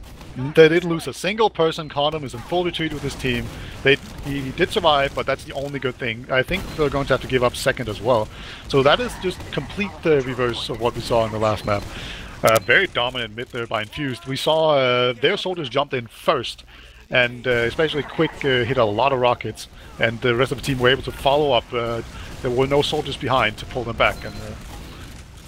S2: They didn't lose a single person. CondoM is in full retreat with his team. He did survive, but that's the only good thing. I think they're going to have to give up second as well. So that is just complete reverse of what we saw in the last map. Very dominant mid there by Infused. We saw their soldiers jumped in first, and especially Quik hit a lot of rockets, and the rest of the team were able to follow up. There were no soldiers behind to pull them back, and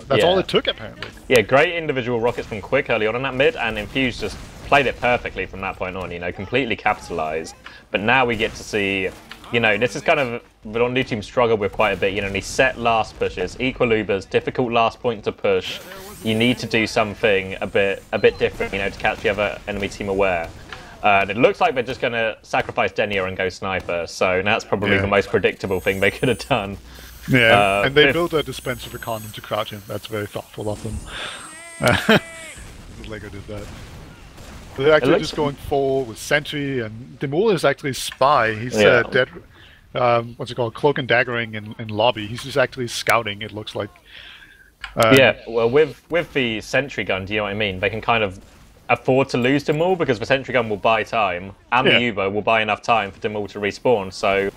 S2: that's all it took apparently.
S1: Yeah, great individual rockets from Quik early on in that mid, and Infused just played it perfectly from that point on, you know, completely capitalized. But now we get to see, you know, this is kind of what new teams struggle with quite a bit, you know, these set last pushes, equal Ubers, difficult last point to push. You need to do something a bit different, you know, to catch the other enemy team aware. And it looks like they're just going to sacrifice Denier and go sniper, so that's probably the most predictable thing they could have done.
S2: Yeah, and they built a dispenser for CondoM to crouch in. That's very thoughtful of them. Lego did that. They're actually just going full with Sentry, and Demul is actually Spy. He's dead. What's it called? Cloak and daggering in lobby. He's just actually scouting, it looks like.
S1: Yeah, well, with the Sentry gun, do you know what I mean? They can kind of afford to lose Demul because the Sentry gun will buy time, and the Uber will buy enough time for Demul to respawn. So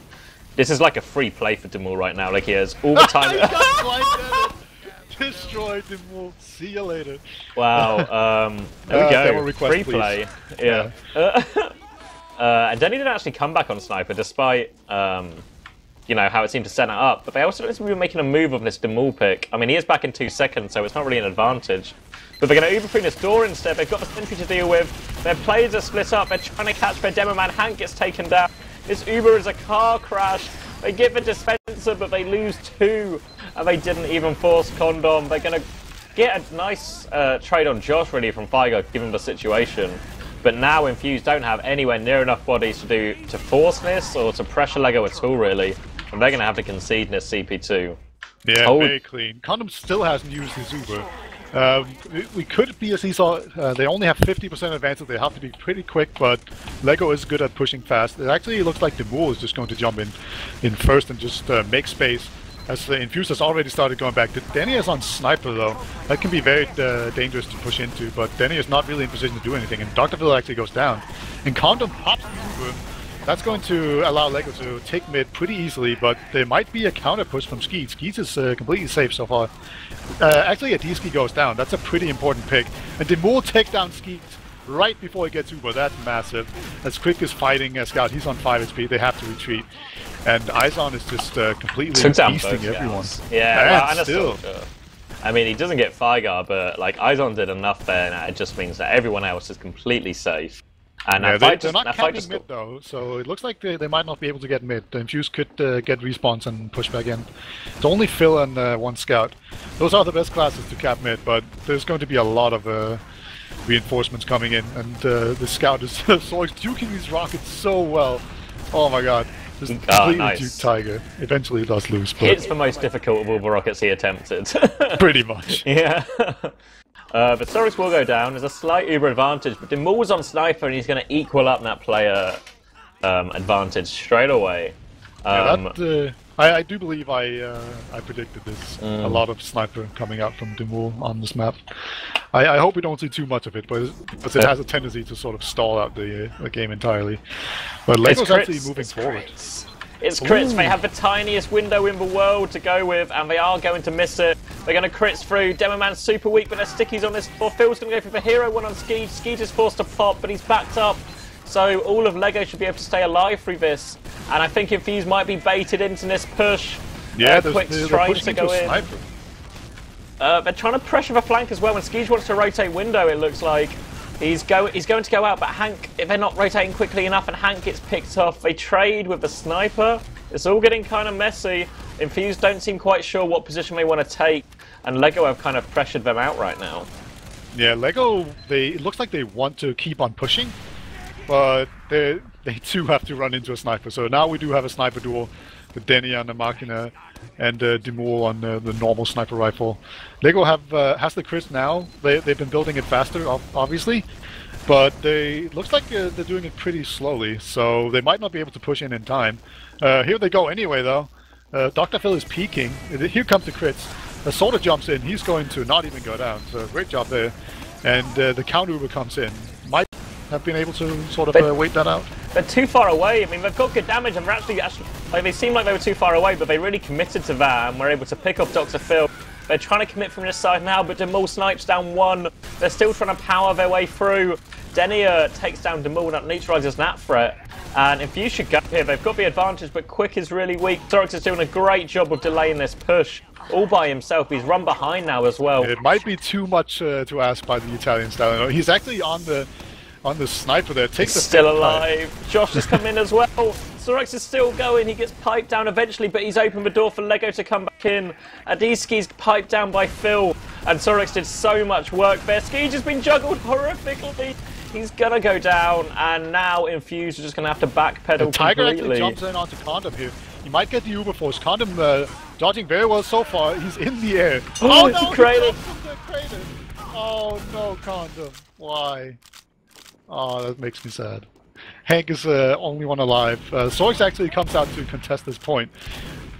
S1: this is like a free play for Demul right now. Like, he has all the time.
S2: Destroyed Demul. See you later.
S1: Wow. There we go.
S2: Request,
S1: free play. Yeah. And Denny didn't actually come back on Sniper, despite you know, how it seemed to set it up. But they also don't seem to be making a move on this Demul pick. I mean, he is back in 2 seconds, so it's not really an advantage. But they're going to Uber through this door instead. They've got the Sentry to deal with. Their players are split up. They're trying to catch their demo man. Hank gets taken down. This Uber is a car crash. They get the dispenser, but they lose 2. And they didn't even force CondoM. They're going to get a nice trade on Josh, really, from Thaigrr, given the situation. But now Infused don't have anywhere near enough bodies to force this or to pressure Lego at all, really. And they're going to have to concede in this CP2.
S2: Yeah, very clean. CondoM still hasn't used his Uber. We could be, as he saw, they only have 50% advantage. They have to be pretty quick, but Lego is good at pushing fast. It actually looks like Demul is just going to jump in first and just make space. As the Infused has already started going back. Denny is on Sniper though. That can be very dangerous to push into, but Denny is not really in position to do anything, and Dr. Phil actually goes down. And CondoM pops the Uber. That's going to allow Lego to take mid pretty easily, but there might be a counter push from Skeej. Skeej is completely safe so far. Actually, a D-Ski goes down. That's a pretty important pick. And Demul takes down Skeej right before he gets Uber. That's massive. As Quik is fighting Scout, he's on 5 HP. They have to retreat. And Izon is just completely beasting everyone.
S1: Yeah, well, still. I mean, he doesn't get Thaigrr, but like Izon did enough there, and it just means that everyone else is completely safe. And
S2: yeah, they're not camping mid though, so it looks like they might not be able to get mid. The Infused could get respawns and push back in. It's only Phil and one Scout. Those are the best classes to cap mid, but there's going to be a lot of reinforcements coming in, and the Scout is so juking these rockets so well. Oh my god. Just completely
S1: nice.
S2: Thaigrr. Eventually does lose, but
S1: it's the most difficult of all the rockets he attempted.
S2: Pretty much.
S1: Yeah. But Sorix will go down. There's a slight Uber advantage, but Demul's on Sniper and he's going to equal up that player advantage straight away.
S2: Yeah, I do believe I predicted this. A lot of Sniper coming out from Demul on this map. I hope we don't see too much of it, but it has a tendency to sort of stall out the game entirely. But Lego's actually moving forward.
S1: It's crits. They have the tiniest window in the world to go with, and they are going to miss it. They're going to crits through. Demoman's super weak, but there's stickies on this floor. Phil's going to go for the hero one on Skeej. Skeej is forced to pop, but he's backed up. So all of Lego should be able to stay alive through this. And I think Infused might be baited into this push.
S2: Yeah,
S1: Quik's trying to go in. They're trying to pressure the flank as well. When Skeej wants to rotate window, it looks like he's going to go out. But Hank, if they're not rotating quickly enough and Hank gets picked off, they trade with the Sniper. It's all getting kind of messy. Infused don't seem quite sure what position they want to take. And Lego have kind of pressured them out right now.
S2: Yeah, Lego, it looks like they want to keep on pushing. But they too have to run into a Sniper. So now we do have a Sniper duel with Denny on the Machina and Demul on the normal Sniper rifle. Lego has the crits now. They've been building it faster, obviously. But looks like they're doing it pretty slowly. So they might not be able to push in time. Here they go anyway, though. Dr. Phil is peeking. Here comes the crits. The Soldier jumps in. He's going to not even go down. So great job there. And the counter Uber comes in. Might have been able to sort of wait that out.
S1: They're too far away. I mean, they've got good damage, and they're actually like, they seem like they were too far away, but they really committed to that, and were able to pick off Dr. Phil. They're trying to commit from this side now, but Demul snipes down one. They're still trying to power their way through. Denier takes down Demul, that neutralizes that threat. And Infused should go here. They've got the advantage, but Quik is really weak. Sorix is doing a great job of delaying this push all by himself. He's run behind now as well.
S2: It might be too much to ask by the Italian style. He's actually on the Sniper there. Takes the
S1: still alive. Josh has come in as well. Sorix is still going. He gets piped down eventually, but he's opened the door for Lego to come back in. Adiski's piped down by Phil, and Sorix did so much work there. Skeej has been juggled horrifically. He's gonna go down, and now Infused is just gonna have to backpedal
S2: Thaigrr
S1: completely.
S2: actually jumps in onto CondoM here. He might get the Uber force. CondoM dodging very well so far. He's in the air.
S1: Oh no! Crater.
S2: Oh no, CondoM. Why? Oh, that makes me sad. Hank is only one alive. Sorix actually comes out to contest this point.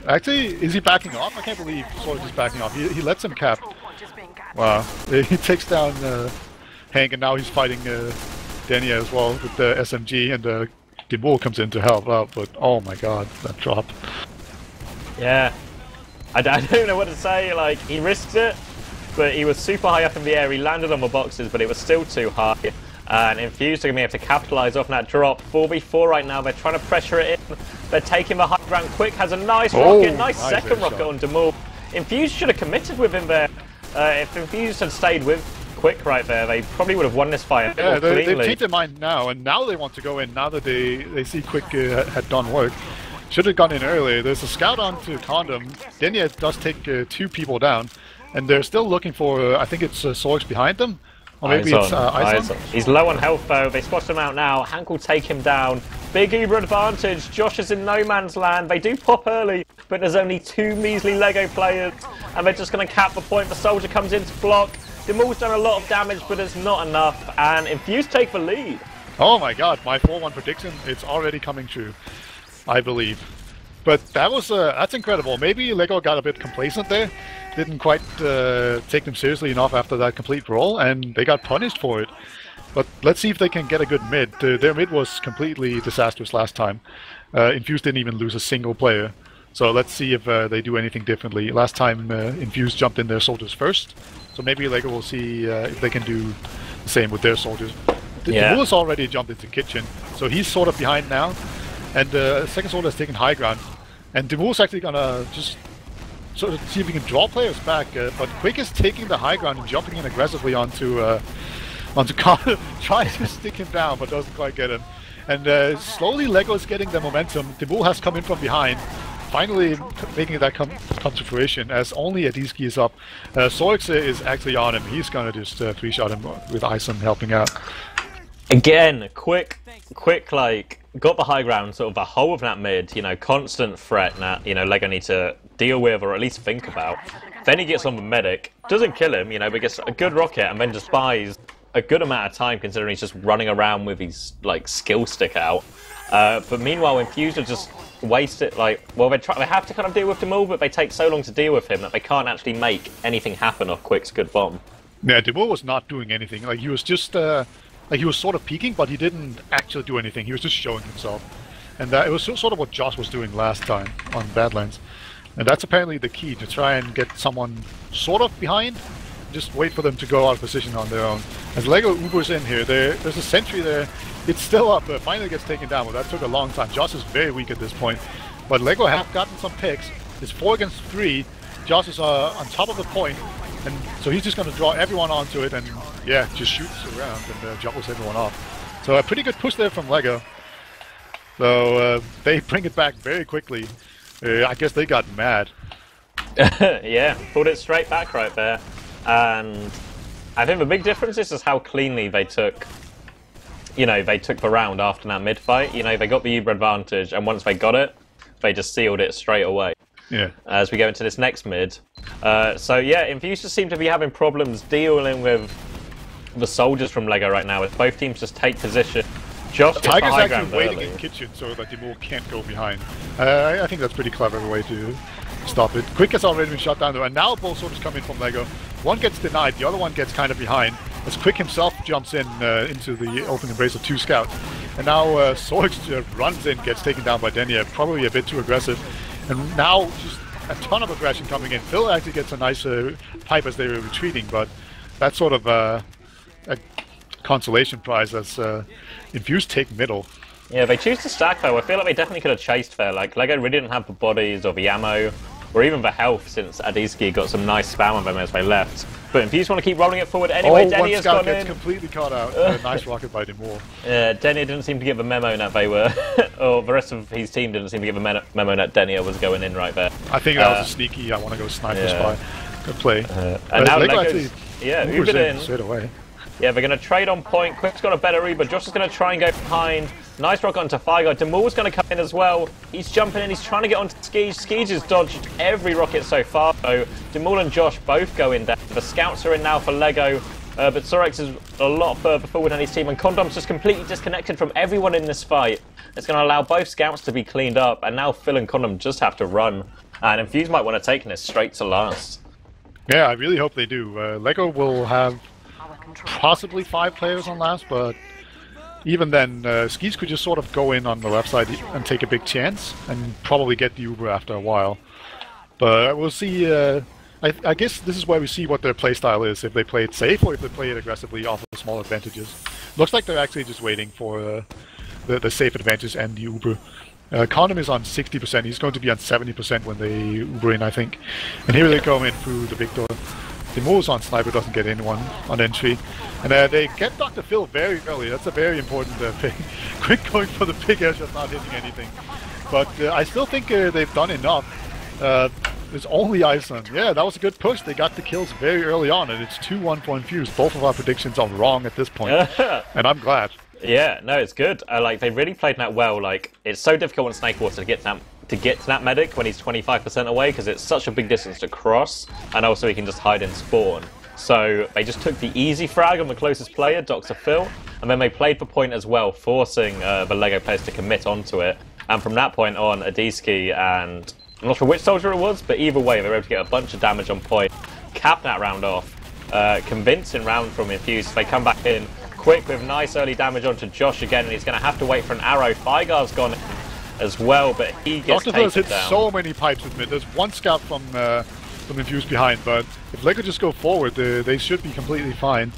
S2: Actually, is he backing off? I can't believe Sorix is backing off. He lets him cap. Wow. He takes down Hank, and now he's fighting Denia as well with the SMG, and Demul comes in to help out, but oh my god, that drop.
S1: Yeah. I don't know what to say. Like, he risked it, but he was super high up in the air. He landed on the boxes, but it was still too high. And Infused are going to be able to capitalise off that drop. 4v4 right now. They're trying to pressure it in. They're taking the high ground. Quik has a nice rocket. Nice second rocket on Demul. Infused should have committed with him there. If Infused had stayed with Quik right there, they probably would have won this fight.
S2: Yeah, they've changed their mind now, and now they want to go in. Now that they see Quik had done work. Should have gone in earlier. There's a scout onto CondoM. Denia does take 2 people down, and they're still looking for, I think it's Sorix behind them. Or maybe it's Izon.
S1: He's low on health though. They spot him out now. Hank will take him down. Big Uber advantage. Josh is in no man's land. They do pop early, but there's only 2 measly Lego players, and they're just going to cap the point. The soldier comes in to block. Demul's done a lot of damage, but it's not enough, and Infused take the lead.
S2: Oh my god, my 4-1 prediction, it's already coming true, I believe. But that was that's incredible. Maybe Lego got a bit complacent there, didn't quite take them seriously enough after that complete roll, and they got punished for it. But let's see if they can get a good mid. Their mid was completely disastrous last time. Infused didn't even lose a single player. So let's see if they do anything differently. Last time Infused jumped in their soldiers first, so maybe Lego will see if they can do the same with their soldiers.
S1: Yeah.
S2: Demul has already jumped into kitchen, so he's sort of behind now. And second soldier has taken high ground. And Demul's actually gonna just sort of see if he can draw players back. But Quik is taking the high ground and jumping in aggressively onto CondoM, trying to stick him down, but doesn't quite get him. And slowly Lego is getting the momentum. Demul has come in from behind, finally making that come to fruition, as only Adiski is up. Sorix is actually on him. He's gonna just 3-shot him with Ison helping out.
S1: Again, Quik, like, got the high ground, sort of the whole of that mid, you know, constant threat that, you know, Lego need to deal with or at least think about. Then he gets on the medic, doesn't kill him, you know, but gets a good rocket and then just buys a good amount of time considering he's just running around with his, like, skill stick out. But meanwhile, Infused are just wasted, like, well, they have to kind of deal with Demul, but they take so long to deal with him that they can't actually make anything happen off Quik's good bomb.
S2: Yeah, Demul was not doing anything. Like, he was just, like, he was sort of peeking, but he didn't actually do anything. He was just showing himself. And it was sort of what Josh was doing last time on Badlands. And that's apparently the key, to try and get someone sort of behind, just wait for them to go out of position on their own. As Lego Ubers in here, there's a sentry there. It's still up, but finally gets taken down. Well, that took a long time. Josh is very weak at this point. But Lego have gotten some picks. It's 4 against 3. Josh is on top of the point. And so he's just going to draw everyone onto it and, yeah, just shoots around and juggles everyone off. So a pretty good push there from Lego. So they bring it back very quickly. I guess they got mad.
S1: Yeah, pulled it straight back right there. And I think the big difference is just how cleanly they took, you know, they took the round after that mid-fight. You know, they got the Uber advantage, and once they got it, they just sealed it straight away.
S2: Yeah.
S1: As we go into this next mid. So yeah, Infused just seem to be having problems dealing with the soldiers from Lego right now, as both teams just take position. Josh gets
S2: Thaigrr's
S1: the high
S2: actually
S1: ground
S2: waiting
S1: early.
S2: in kitchen so that Demul can't go behind. I think that's a pretty clever way to stop it. Quik has already been shot down though, and now both soldiers come in from Lego. One gets denied, the other one gets kind of behind, as Quik himself jumps in into the open embrace of 2 scouts. And now Sorix runs in, gets taken down by Denia, probably a bit too aggressive. And now just a ton of aggression coming in. Phil actually gets a nice pipe as they were retreating, but that's sort of a consolation prize as Infused take middle.
S1: Yeah, they choose to stack though. I feel like they definitely could have chased there. Like, Lego really didn't have the bodies or the ammo, or even the health, since Adiski got some nice spam on them as they left. But Infused want to keep rolling it forward anyway.
S2: Oh, one
S1: Denia's
S2: scout
S1: gone
S2: gets
S1: in.
S2: completely caught out. Nice rocket by Demul.
S1: Denia didn't seem to get the memo that they were, or the rest of his team didn't seem to get the memo that Denia was going in right there.
S2: I think that was a sneaky, I want to go sniper spy. Good play.
S1: And now
S2: Lego
S1: Lego's, yeah, Ubered in.
S2: Straight away.
S1: Yeah, they're going to trade on point. Quik's got a better Uber. Josh is going to try and go behind. Nice rock onto Thaigrrr. Demul's going to come in as well. He's jumping in. He's trying to get onto Skeej. Skeej has dodged every rocket so far. So Demul and Josh both go in there. The scouts are in now for Lego. But Sorix is a lot further forward than his team. And CondoM's just completely disconnected from everyone in this fight. It's going to allow both scouts to be cleaned up. And now Phil and CondoM just have to run. And Infused might want to take this straight to last.
S2: Yeah, I really hope they do. Lego will have possibly 5 players on last, but even then, Skeej could just sort of go in on the left side and take a big chance, and probably get the Uber after a while. But we'll see. I guess this is where we see what their playstyle is, if they play it safe or if they play it aggressively off of small advantages. Looks like they're actually just waiting for the safe advantage and the Uber. CondoM is on 60%, he's going to be on 70% when they Uber in, I think. And here they go in through the big door. Demul's on sniper, doesn't get anyone on entry. And they get Dr. Phil very early, that's a very important thing. Quik going for the big air shot, not hitting anything. But I still think they've done enough. There's only Ison. Yeah, that was a good push. They got the kills very early on, and it's 2-1 for Infused. Both of our predictions are wrong at this point, and I'm glad.
S1: Yeah, no, it's good. Like they really played that well. Like it's so difficult on Snakewater to get to that medic when he's 25% away because it's such a big distance to cross, and also he can just hide in spawn. So they just took the easy frag on the closest player, Dr. Phil, and then they played for point as well, forcing the LEGO players to commit onto it. And from that point on, Adiski and I'm not sure which soldier it was, but either way they were able to get a bunch of damage on point, cap that round off, convincing round from Infused. They come back in. Quik with nice early damage onto Josh again, and he's going to have to wait for an arrow. Thaigrr's gone in as well, but he gets
S2: Dr. Phil's hit
S1: down.
S2: so many pipes with mid. There's one scout from Infused behind, but if LEGO just go forward, they should be completely fine.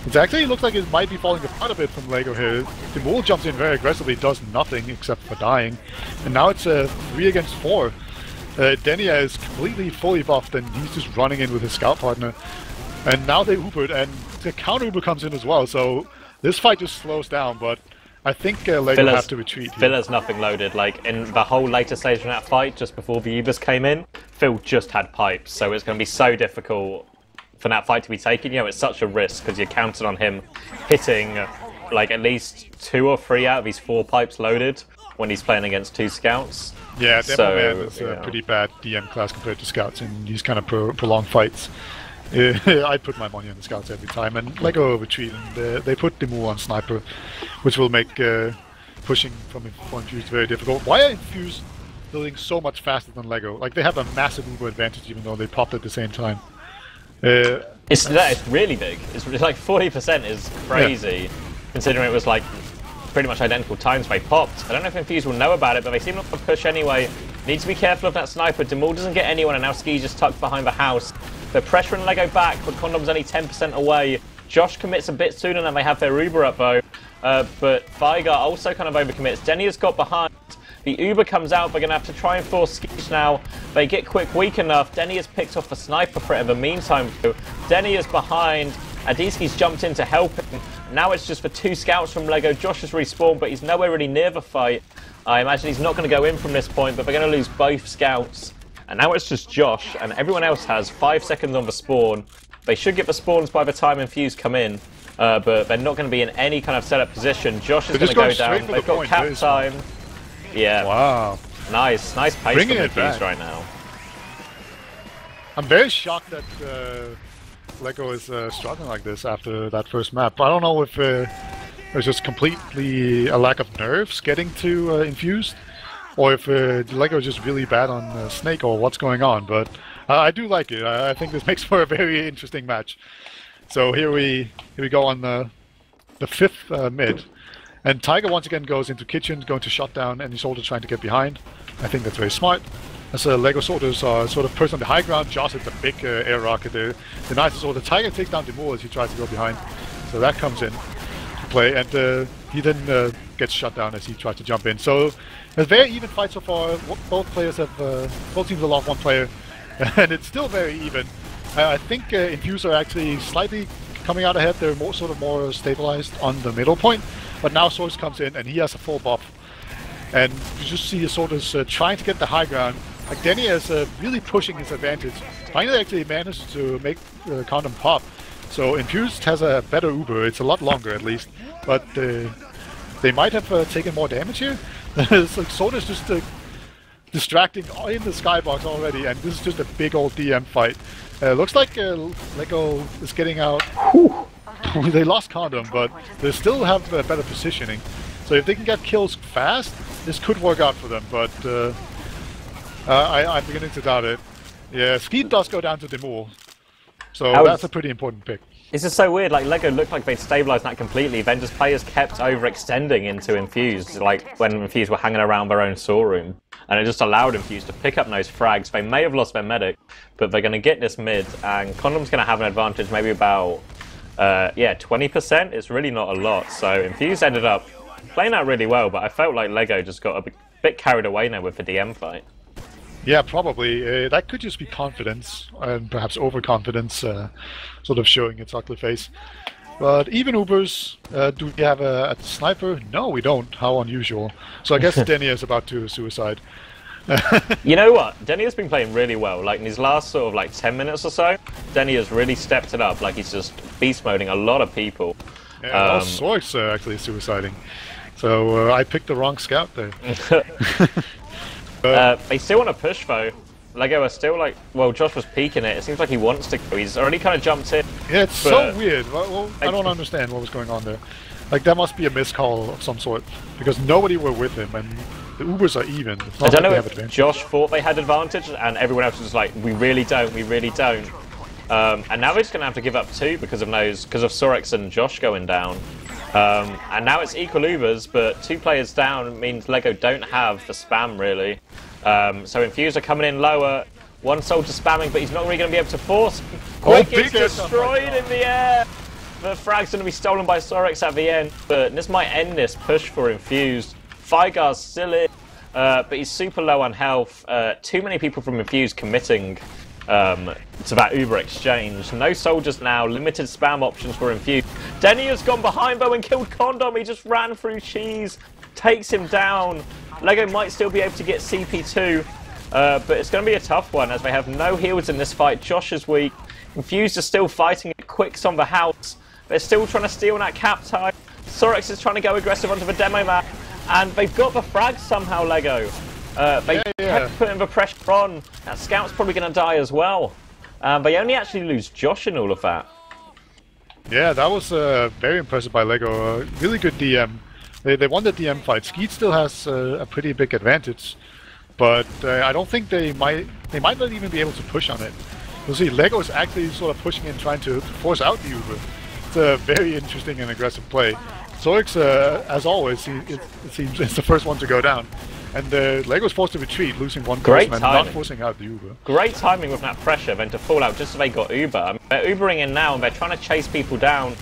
S2: It actually looks like it might be falling apart a bit from LEGO here. Demul jumps in very aggressively, does nothing except for dying. And now it's 3 against 4. Denia is completely fully buffed, and he's just running in with his scout partner. And now they Ubered, and the counter Uber comes in as well, so this fight just slows down, but I think LEGO have to retreat here.
S1: Phil's nothing loaded. Like, in the whole later stage of that fight, just before the Ubers came in, Phil just had pipes, so it's going to be so difficult for that fight to be taken. You know, it's such a risk, because you're counting on him hitting, like, at least 2 or 3 out of his 4 pipes loaded when he's playing against 2 scouts.
S2: Yeah, Demo Man is a pretty bad DM class compared to scouts in these kind of prolonged fights. I put my money on the scouts every time, and LEGO retreat, and they put Demul on sniper, which will make pushing from Infused very difficult. Why are Infused building so much faster than LEGO? Like, they have a massive Uber advantage even though they popped at the same time.
S1: It's really big. It's like 40% is crazy, considering it was like pretty much identical times they popped. I don't know if Infused will know about it, but they seem not to push anyway. Need to be careful of that sniper. Demul doesn't get anyone, and now Skeej is tucked behind the house. They're pressuring LEGO back, but CondoM's only 10% away. Josh commits a bit sooner than they have their Uber up though, but Thaigrr also kind of overcommits. Denia's got behind. The Uber comes out, they're going to have to try and force Skeej now. They get Quik weak enough. Denia's picked off the sniper threat in the meantime. Denia's behind. Adiski's jumped in to help him. Now it's just for 2 scouts from LEGO. Josh has respawned, but he's nowhere really near the fight. I imagine he's not going to go in from this point, but they're going to lose both scouts. And now it's just Josh, and everyone else has 5 seconds on the spawn. They should get the spawns by the time Infused come in, but they're not going to be in any kind of setup position. Josh is going to go down. They've got cap time. Yeah.
S2: Wow.
S1: Nice pace from Infused right now.
S2: I'm very shocked that LEGO is struggling like this after that first map. I don't know if there's just completely a lack of nerves getting to Infused, or if LEGO is just really bad on Snake, or what's going on, but I do like it. I think this makes for a very interesting match. So here we go on the 5th mid, and Thaigrr once again goes into kitchen, going to shut down any soldier trying to get behind. I think that's very smart. As LEGO soldiers are sort of perched on the high ground, Josh hits a big air rocket there. The nicest soldier. Thaigrr takes down Demul as he tries to go behind, so that comes in to play, and he then gets shut down as he tries to jump in. So a very even fight so far. Both teams have lost 1 player, and it's still very even. I think Infused are actually slightly coming out ahead. They're more more stabilized on the middle point, but now Source comes in and he has a full buff, and you just see his soldiers trying to get the high ground. Like Denia is really pushing his advantage. Finally, actually managed to make CondoM pop. So Infused has a better Uber. It's a lot longer at least, but they might have taken more damage here. It's like soldiers just distracting in the skybox already, and this is just a big old DM fight. Looks like LEGO is getting out. They lost CondoM, but they still have better positioning. So if they can get kills fast, this could work out for them, but I'm beginning to doubt it. Yeah, Skeej does go down to Demul, so that's a pretty important pick.
S1: It's just so weird, like LEGO looked like they'd stabilised that completely, then just players kept overextending into Infused, like when Infused were hanging around their own storeroom. And it just allowed Infused to pick up those frags. They may have lost their medic, but they're going to get this mid, and CondoM's going to have an advantage, maybe about, 20%. It's really not a lot, so Infused ended up playing out really well, but I felt like LEGO just got a bit carried away now with the DM fight.
S2: Yeah, probably. That could just be confidence, and perhaps overconfidence, sort of showing its ugly face. But even Ubers, do we have a sniper? No, we don't. How unusual. So I guess Denia is about to suicide.
S1: You know what? Denia's been playing really well. Like in his last sort of like 10 minutes or so, Denia's really stepped it up. Like he's just beast moding a lot of people.
S2: Yeah, all sorts actually suiciding. So I picked the wrong scout there.
S1: They still want to push though. Lego are still like, well, Josh was peeking it. It seems like he wants to go. He's already kind of jumped in.
S2: Yeah, it's so weird. Well, I don't understand what was going on there. Like, that must be a miscall of some sort, because nobody were with him, and the Ubers are even.
S1: I don't know if Josh thought they had advantage, and everyone else was like, we really don't, we really don't. And now they're just going to have to give up 2 because of Sorex and Josh going down. And now it's equal Ubers, but 2 players down means Lego don't have the spam, really. So Infused are coming in lower. One soldier spamming, but he's not really going to be able to force. Quik is destroyed in the air. The frag's going to be stolen by Sorex at the end, but this might end this push for Infused. Thaigrr's still in, but he's super low on health. Too many people from Infused committing to that Uber exchange. No soldiers now, limited spam options for Infused. Denny has gone behind though and killed CondoM. He just ran through cheese, takes him down. Lego might still be able to get CP2, but it's going to be a tough one as they have no heals in this fight. Josh is weak. Infused are still fighting it. Quik's on the house. They're still trying to steal that cap time. Sorex is trying to go aggressive onto the demo map, and they've got the frag somehow, Lego. They kept putting the pressure on. That scout's probably going to die as well. They only actually lose Josh in all of that.
S2: Yeah, that was very impressive by Lego. Really good DM. They won the DM fight. Skeej still has a pretty big advantage, but I don't think they might not even be able to push on it. You'll see, Lego is actually sort of pushing in, trying to force out the Uber. It's a very interesting and aggressive play. Sorex, as always, it seems is the first one to go down. And Lego's forced to retreat, losing one person and not forcing out the Uber.
S1: Great timing with that pressure, then to fall out just so they got Uber. I mean, they're Ubering in now and they're trying to chase people down.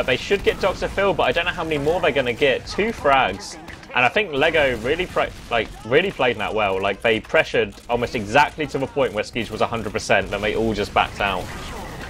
S1: They should get Dr. Phil, but I don't know how many more they're going to get. 2 frags. And I think Lego really played that well. Like, they pressured almost exactly to the point where Skeej was 100%, then they all just backed out.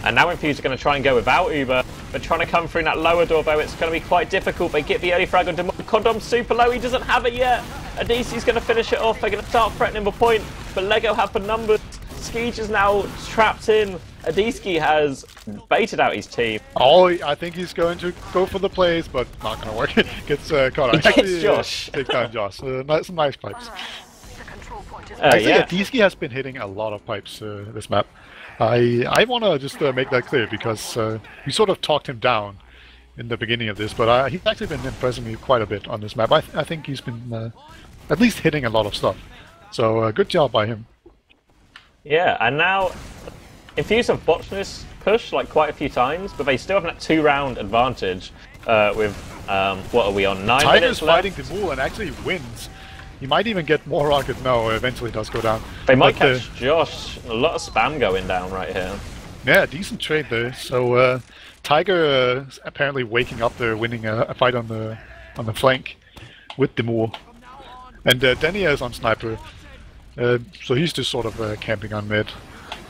S1: And now Infused are going to try and go without Uber. They're trying to come through that lower door, though. It's going to be quite difficult. They get the early frag on CondoM super low. He doesn't have it yet. Adisi's going to finish it off. They're going to start threatening the point, but Lego have the numbers. Skeej is now trapped in. Adisi has baited out his team.
S2: Oh, I think he's going to go for the plays, but not going to work. Gets caught out.
S1: Takes Josh.
S2: Take down Josh. Some nice pipes.
S1: Yeah.
S2: Adisi has been hitting a lot of pipes this map. I want to just make that clear, because we sort of talked him down in the beginning of this, but he's actually been impressing me quite a bit on this map. I think he's been at least hitting a lot of stuff. So good job by him.
S1: Yeah, and now Infused have botched this push like quite a few times, but they still have that 2-round advantage with, what are we on, 9 minutes left?
S2: Tiger's fighting Timur and actually wins. He might even get more rocket. No, eventually does go down.
S1: They might catch Josh. A lot of spam going down right here.
S2: Yeah, decent trade there. So Thaigrr is apparently waking up there, winning a fight on the flank with Timur. And Denia is on sniper. So he's just sort of camping on mid.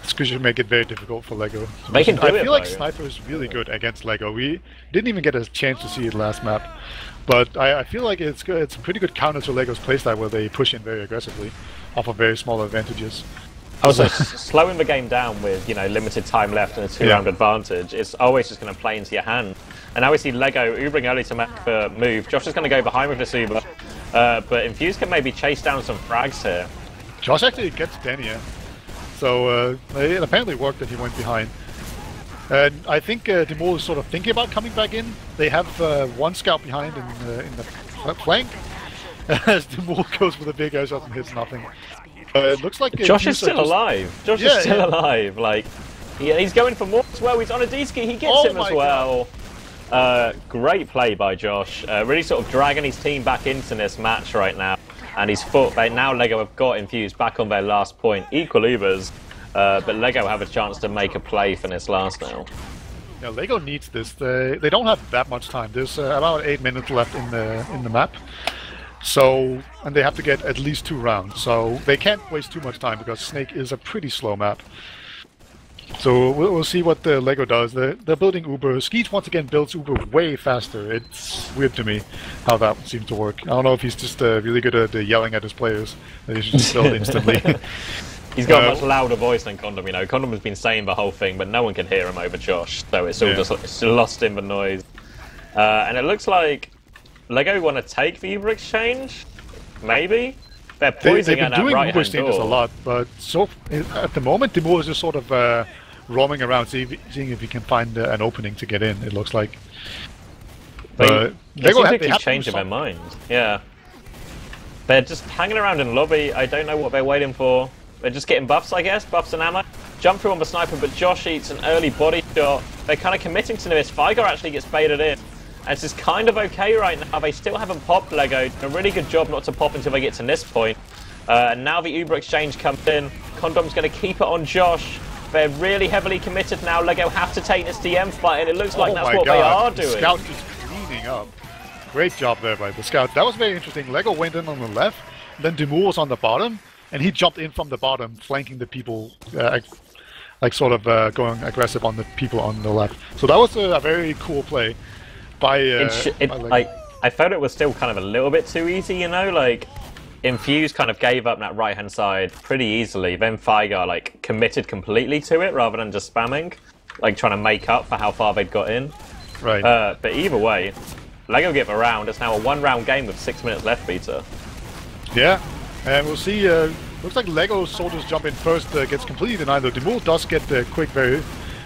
S2: This could make it very difficult for Lego.
S1: They can do it,
S2: I feel like sniper is really good against Lego. We didn't even get a chance to see it last map. But I feel like it's good. It's a pretty good counter to Lego's playstyle, where they push in very aggressively off of very small advantages.
S1: Also, slowing the game down with, you know, limited time left and a 2-round advantage, it's always just going to play into your hand. And now we see Lego Ubering early to make the move. Josh is going to go behind with this Uber, but Infused can maybe chase down some frags here.
S2: Josh actually gets Denia, so it apparently worked that he went behind. And I think Timur is sort of thinking about coming back in. They have one scout behind in the flank, as Timur goes with a big air shot and hits nothing. It looks like
S1: Josh is still alive. Josh is still alive. Like, he's going for more as well. He's on a D-ski. He gets him as well. Great play by Josh. Really sort of dragging his team back into this match right now. And he's fought. Now Lego have got Infused back on their last point. Equal Ubers. But Lego have a chance to make a play for this last now.
S2: Yeah, Lego needs this. They don't have that much time. There's about 8 minutes left in the map. So, and they have to get at least 2 rounds. So they can't waste too much time, because Snake is a pretty slow map. So we'll see what the Lego does. They're building Uber. Skeej once again builds Uber way faster. It's weird to me how that seems to work. I don't know if he's just really good at yelling at his players. That he should just build instantly.
S1: He's got a much louder voice than CondoM, you know. CondoM has been saying the whole thing, but no one can hear him over Josh, so it's all just it's lost in the noise. And it looks like Lego want to take the Uber Exchange? Maybe? They're poising
S2: They've
S1: at
S2: been
S1: that
S2: doing
S1: right
S2: Uber
S1: hand
S2: exchanges a
S1: door.
S2: lot, but at the moment, Dimur is just sort of roaming around, seeing if he can find an opening to get in. It looks like.
S1: They
S2: Lego
S1: seem to
S2: they
S1: keep
S2: have to do
S1: changing their
S2: something.
S1: mind. Yeah. They're just hanging around in lobby. I don't know what they're waiting for. They're just getting buffs, I guess. Buffs and ammo. Jump through on the sniper, but Josh eats an early body shot. They're kind of committing to this. Thaigrr actually gets baited in. And it's just kind of okay right now. They still haven't popped Lego. A really good job not to pop until they get to this point. And now the Uber exchange comes in. CondoM's going to keep it on Josh. They're really heavily committed now. Lego have to take this DM fight, and it looks like that's what they are doing.
S2: The scout just cleaning up. Great job there by the scout. That was very interesting. Lego went in on the left, then Dimur was on the bottom, and he jumped in from the bottom, flanking the people, sort of going aggressive on the people on the left. So that was a very cool play by Lego.
S1: I felt it was still kind of a little bit too easy, you know, like Infused kind of gave up that right hand side pretty easily. Then Thaigrr like committed completely to it rather than just spamming, like trying to make up for how far they'd got in.
S2: Right.
S1: But either way, Lego give a round. It's now a 1-round game with 6 minutes left, Peter.
S2: Yeah, and we'll see. Looks like Lego soldiers jump in first gets completely denied. Though Dimur does get Quik very,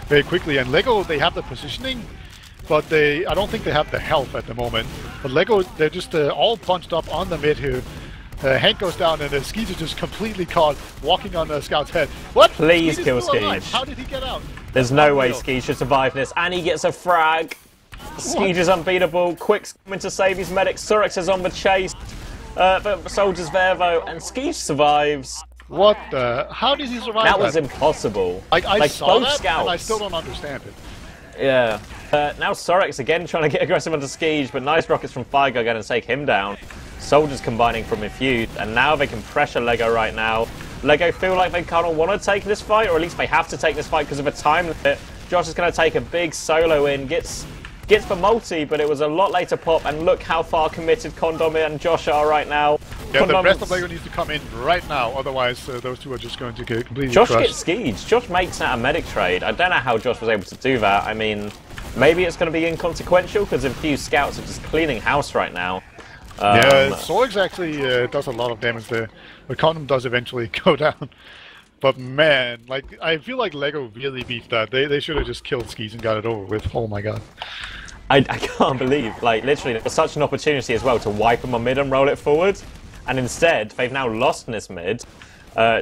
S2: very quickly, and Lego they have the positioning, but I don't think they have the health at the moment. But Lego they're just all bunched up on the mid here. Hank goes down and Skeej is just completely caught walking on the scout's head. What?
S1: Please kill
S2: Skeej.
S1: Skeej.
S2: How did he get out?
S1: There's no way Skeej should survive this, and he gets a frag. Skeej is unbeatable. Quik's coming to save his medic. Surex is on the chase. The soldier's there though, and Skeej survives.
S2: What the? How did he survive
S1: That was impossible.
S2: I saw
S1: both
S2: that,
S1: scouts.
S2: and I still don't understand it.
S1: Yeah. Now Surex again trying to get aggressive onto Skeej, but nice rockets from Thaigrr going to take him down. Soldiers combining from Infused, and now they can pressure Lego right now. Lego feel like they kind of want to take this fight, or at least they have to take this fight because of a time limit. Josh is going to take a big solo in, gets the multi, but it was a lot later pop, and look how far committed CondoM and Josh are right now.
S2: Yeah, the rest of Lego needs to come in right now, otherwise those two are just going to get completely crushed.
S1: Josh gets Skeej. Josh makes that a medic trade. I don't know how Josh was able to do that. I mean, maybe it's going to be inconsequential because Infused scouts are just cleaning house right now.
S2: Yeah, Sorix actually does a lot of damage there, but CondoM does eventually go down. But man, like I feel like Lego really beat that. They should have just killed Skeej and got it over with. Oh my god.
S1: I can't believe, like literally, there was such an opportunity as well to wipe them on mid and roll it forward, and instead they've now lost in this mid.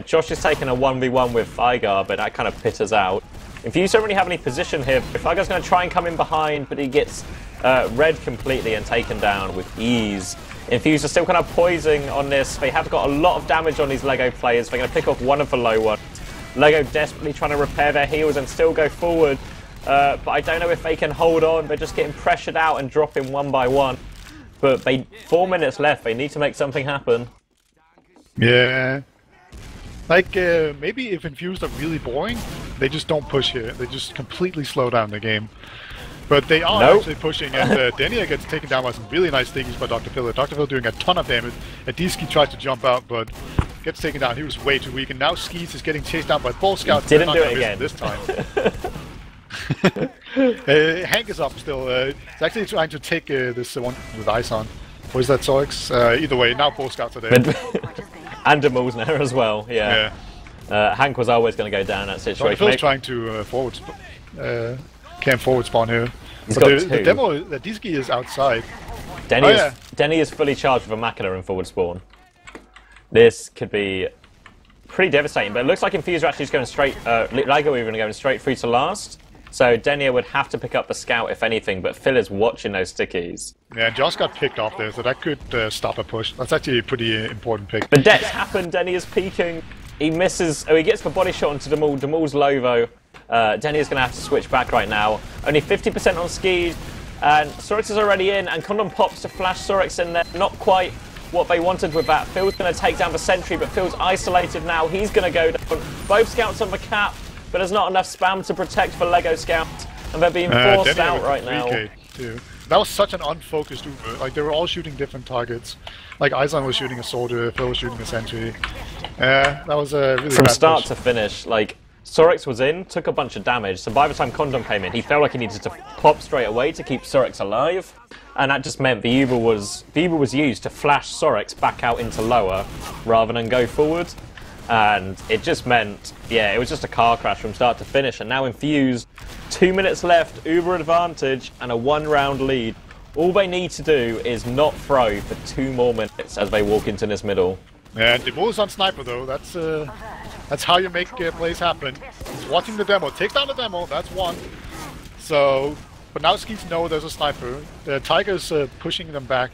S1: Josh is taking a 1v1 with Thaigrr, but that kind of pitters out. Infused don't really have any position here. Thaigrr's going to try and come in behind, but he gets read completely and taken down with ease. Infused are still kind of poising on this. They have got a lot of damage on these Lego players. They're going to pick off one of the low ones. Lego desperately trying to repair their heals and still go forward. But I don't know if they can hold on. They're just getting pressured out and dropping one by one. But 4 minutes left. They need to make something happen.
S2: Yeah. Like, maybe if Infused are really boring, they just don't push here. They just completely slow down the game. But they are actually pushing, and Denia gets taken down by some really nice thingies by Dr. Phil. Dr. Phil doing a ton of damage. Adiski tries to jump out, but gets taken down. He was way too weak, and now Skeej is getting chased down by both scouts.
S1: Didn't do it again
S2: this time. Hank is up still. He's actually trying to take this one with ice on. Or is that Sorix? Either way, now both scouts are there.
S1: And Dimur's there as well, yeah. Hank was always going to go down in that situation.
S2: Phil's trying to camp forward spawn here.
S1: He's
S2: but
S1: got two.
S2: The demo, the Diski is outside.
S1: Denny is fully charged with a Machina in forward spawn. This could be pretty devastating, but it looks like Infused are actually just going straight, Lego even going straight through to last. So Denia would have to pick up the scout if anything, but Phil is watching those stickies.
S2: Yeah, Josh got picked off there, so that could stop a push. That's actually a pretty important pick.
S1: The deaths happen, Denia is peeking. He misses, he gets the body shot onto Dimur. Dimur's low though. Denia's going to have to switch back right now. Only 50% on Skeej, and Sorix is already in, and CondoM pops to flash Sorix in there. Not quite what they wanted with that. Phil's going to take down the sentry, but Phil's isolated now. He's going to go down. Both scouts on the cap, but there's not enough spam to protect the Lego scouts, and they're being forced out right now.
S2: Too. That was such an unfocused Uber. Like, they were all shooting different targets. Like, Izan was shooting a soldier, Phil was shooting a sentry. That was a really
S1: From
S2: bad
S1: start
S2: push.
S1: to finish, like, Sorex was in, took a bunch of damage, so by the time CondoM came in, he felt like he needed to pop straight away to keep Sorex alive, and that just meant the Uber was used to flash Sorex back out into lower rather than go forward, and it just meant, yeah, it was just a car crash from start to finish, and now Infused, 2 minutes left, Uber advantage, and a 1-round lead. All they need to do is not throw for 2 more minutes as they walk into this middle.
S2: And the move's on Sniper though, that's how you make plays happen. He's watching the demo, take down the demo, that's one. So, but now Skeej know there's a Sniper. Thaigr's pushing them back.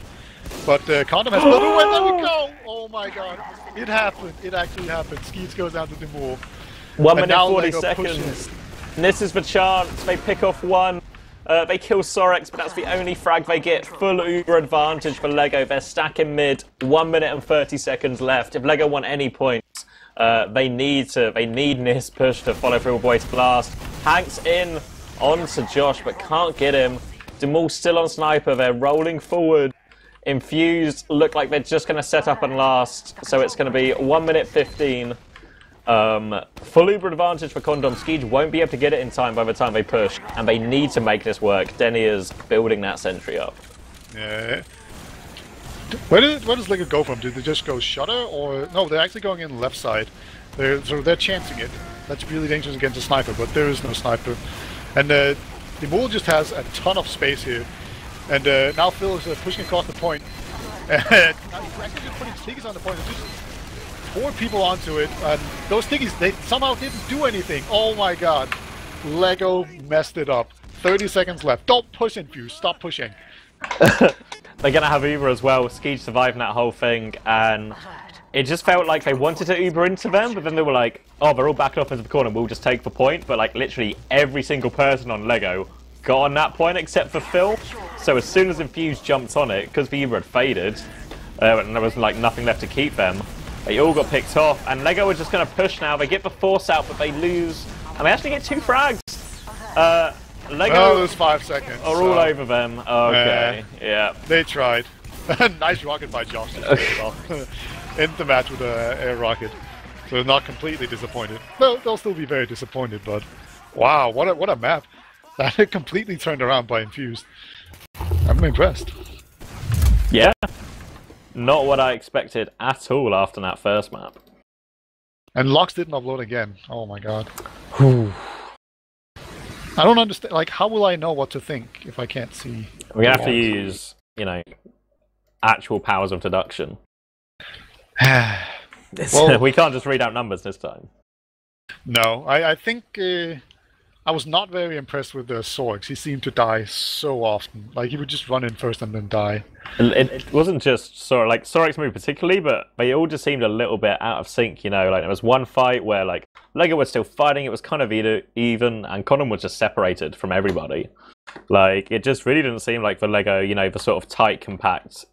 S2: But CondoM has another win, there we go! Oh my god, it happened, it actually happened. Skeej goes down to the move.
S1: 1 minute 40 seconds. And this is the chance, they pick off one. They kill Sorex, but that's the only frag they get. Full Uber advantage for LEGO. They're stacking mid. 1 minute and 30 seconds left. If LEGO want any points, they need this push to follow through Voice Blast. Hank's in onto Josh, but can't get him. Demul's still on Sniper. They're rolling forward. Infused look like they're just going to set up and last. So it's going to be 1 minute 15. Full Uber advantage for CondoM. Skeej won't be able to get it in time by the time they push, and they need to make this work. Denny is building that sentry up.
S2: Yeah. Where does LEGO go from? Do they just go Shutter, or no? They're actually going in left side. They're chancing it. That's really dangerous against a Sniper, but there is no Sniper. And the Mule just has a ton of space here. And now Phil is pushing across the point. And now he's actually just putting stickies on the point. Just 4 people onto it, and those stickies, they somehow didn't do anything. Oh my god. LEGO messed it up. 30 seconds left. Don't push, Infused. Stop pushing.
S1: They're going to have Uber as well. Skeej surviving that whole thing, and it just felt like they wanted to Uber into them, but then they were like, oh, they're all backed up into the corner, we'll just take the point. But like literally every single person on LEGO got on that point except for Phil. So as soon as Infused jumped on it, because the Uber had faded, and there was like nothing left to keep them, they all got picked off, and LEGO are just going to push now. They get the force out, but they lose, and they actually get 2 frags. LEGO
S2: there's 5 seconds.
S1: Are all over them. Okay, yeah.
S2: They tried. Nice rocket by Josh. End the match with an air rocket. So they're not completely disappointed. They'll still be very disappointed, but wow, what a map. That completely turned around by Infused. I'm impressed.
S1: Yeah. Not what I expected at all after that first map.
S2: And Locks didn't upload again. Oh my god. I don't understand. Like, how will I know what to think if I can't see?
S1: We have to use, you know, actual powers of deduction. Well, we can't just read out numbers this time.
S2: No, I think I was not very impressed with the Sorex. He seemed to die so often. Like, he would just run in first and then die.
S1: It wasn't just Sorex move particularly, but they all just seemed a little bit out of sync, you know. Like, there was one fight where, like, LEGO was still fighting, it was kind of even, and CondoM was just separated from everybody. Like, it just really didn't seem like the LEGO, you know, the sort of tight, compact,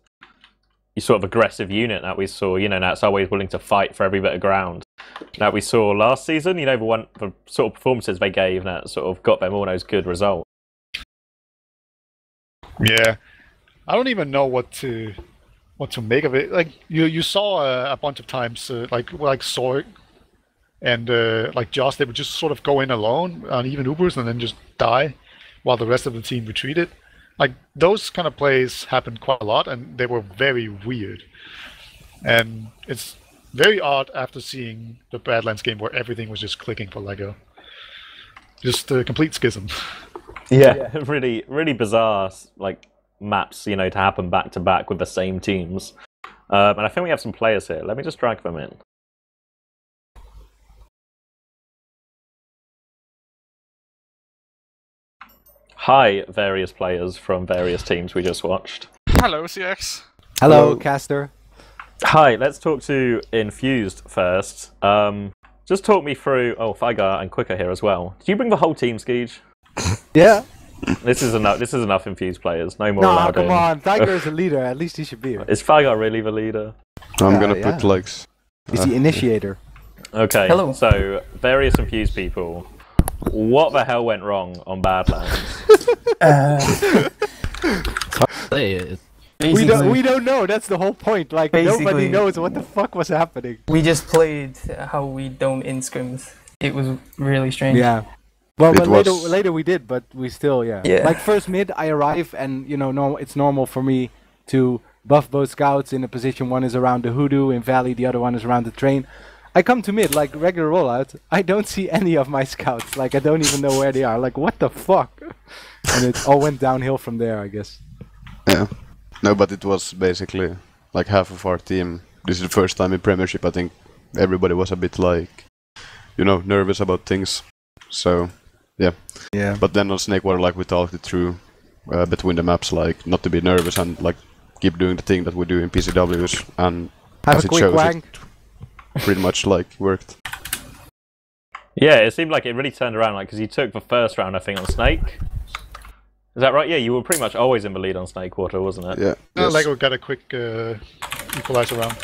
S1: sort of aggressive unit that we saw, you know, that's always willing to fight for every bit of ground that we saw last season, you know, the sort of performances they gave that sort of got them all those good results.
S2: Yeah, I don't even know what to make of it. Like you saw a bunch of times, like Sorg and like Josh, they would just sort of go in alone on even Ubers and then just die while the rest of the team retreated. Like, those kind of plays happened quite a lot, and they were very weird. And it's very odd after seeing the Badlands game where everything was just clicking for LEGO. Just a complete schism.
S1: Yeah, really, really bizarre, like, maps, you know, to happen back to back with the same teams. And I think we have some players here. Let me just drag them in. Hi, various players from various teams we just watched.
S3: Hello, CX.
S4: Hello, Caster.
S1: Hi, let's talk to Infused first. Just talk me through... Oh, Thaigrr and Quik are here as well. Did you bring the whole team, Skeej?
S4: Yeah.
S1: This is enough Infused players. No more allowed in.
S4: Come on. Thaigrr is a leader. At least he should be here.
S1: Is Thaigrr really the leader?
S5: I'm gonna put legs.
S4: He's the initiator.
S1: Okay,
S6: Hello.
S1: So various Infused people. What the hell went wrong on Badlands?
S4: We don't know. That's the whole point. Like, nobody knows what the fuck was happening.
S6: We just played how we don't in scrims.
S3: it was really strange.
S4: Yeah. Well,
S5: It
S4: but
S5: was-
S4: later we did, but we still, yeah.
S3: Yeah.
S4: Like first mid, I arrive, and it's normal for me to buff both scouts. In a position, one is around the hoodoo in Valley, the other one is around the train. I come to mid, like regular rollout. I don't see any of my scouts. Like I don't even know where they are. Like what the fuck? And it all went downhill from there, I guess.
S5: Yeah. No, but it was basically like half of our team. This is the first time in Premiership. I think everybody was a bit like, nervous about things. So, yeah.
S4: Yeah.
S5: But then on Snakewater, like we talked it through between the maps, like not to be nervous and like keep doing the thing that we do in PCWs, and
S4: Have
S5: as
S4: a
S5: it
S4: quick
S5: shows,
S4: wank.
S5: it pretty much like worked.
S1: Yeah, it seemed like it really turned around, like because you took the first round, I think, on Snake. Is that right? Yeah, you were pretty much always in the lead on Snakewater, wasn't it?
S5: Yeah. Yes.
S2: Lego got a quick equalizer round.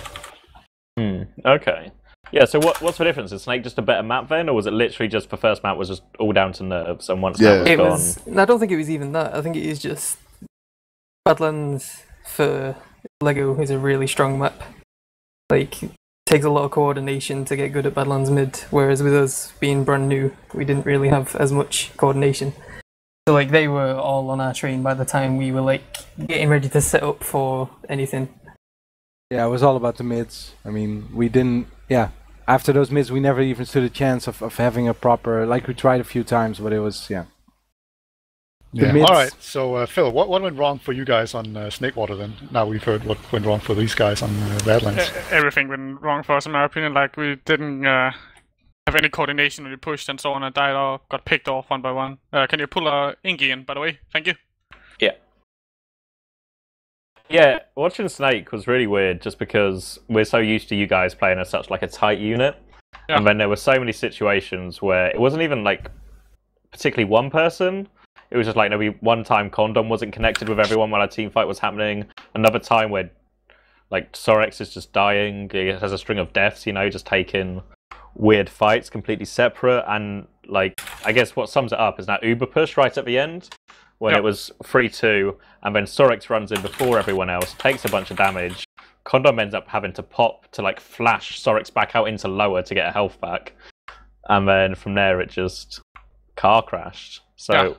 S1: Okay. Yeah, so what's the difference? Is Snake just a better map then, or was it literally just the first map was just all down to nerves, and once that was
S3: It
S1: gone...
S3: was. I don't think it was even that. I think it is just Badlands for Lego is a really strong map. Like, it takes a lot of coordination to get good at Badlands mid, whereas with us being brand new, we didn't really have as much coordination. So like they were all on our train by the time we were like getting ready to set up for anything.
S4: Yeah, it was all about the mids. I mean, we didn't. Yeah, after those mids, we never even stood a chance of having a proper. Like we tried a few times, but it was The mids.
S2: All right. So Phil, what went wrong for you guys on Snakewater then? Now we've heard what went wrong for these guys on Badlands.
S6: Everything went wrong for us, in my opinion. Like, we didn't have any coordination when we pushed and so on, and died or got picked off one by one. Can you pull Inky in, by the way? Thank you.
S1: Yeah, watching Snake was really weird just because we're so used to you guys playing as such like a tight unit.
S6: Yeah.
S1: And then there were so many situations where it wasn't even like particularly one person. It was just like maybe one time CondoM wasn't connected with everyone while a team fight was happening. Another time where like Sorex is just dying. It has a string of deaths, just taking weird fights completely separate. And like I guess what sums it up is that Uber push right at the end. When it was 3-2, and then Sorex runs in before everyone else, takes a bunch of damage. CondoM ends up having to pop to like flash Sorex back out into lower to get a health back. And then from there it just car crashed. So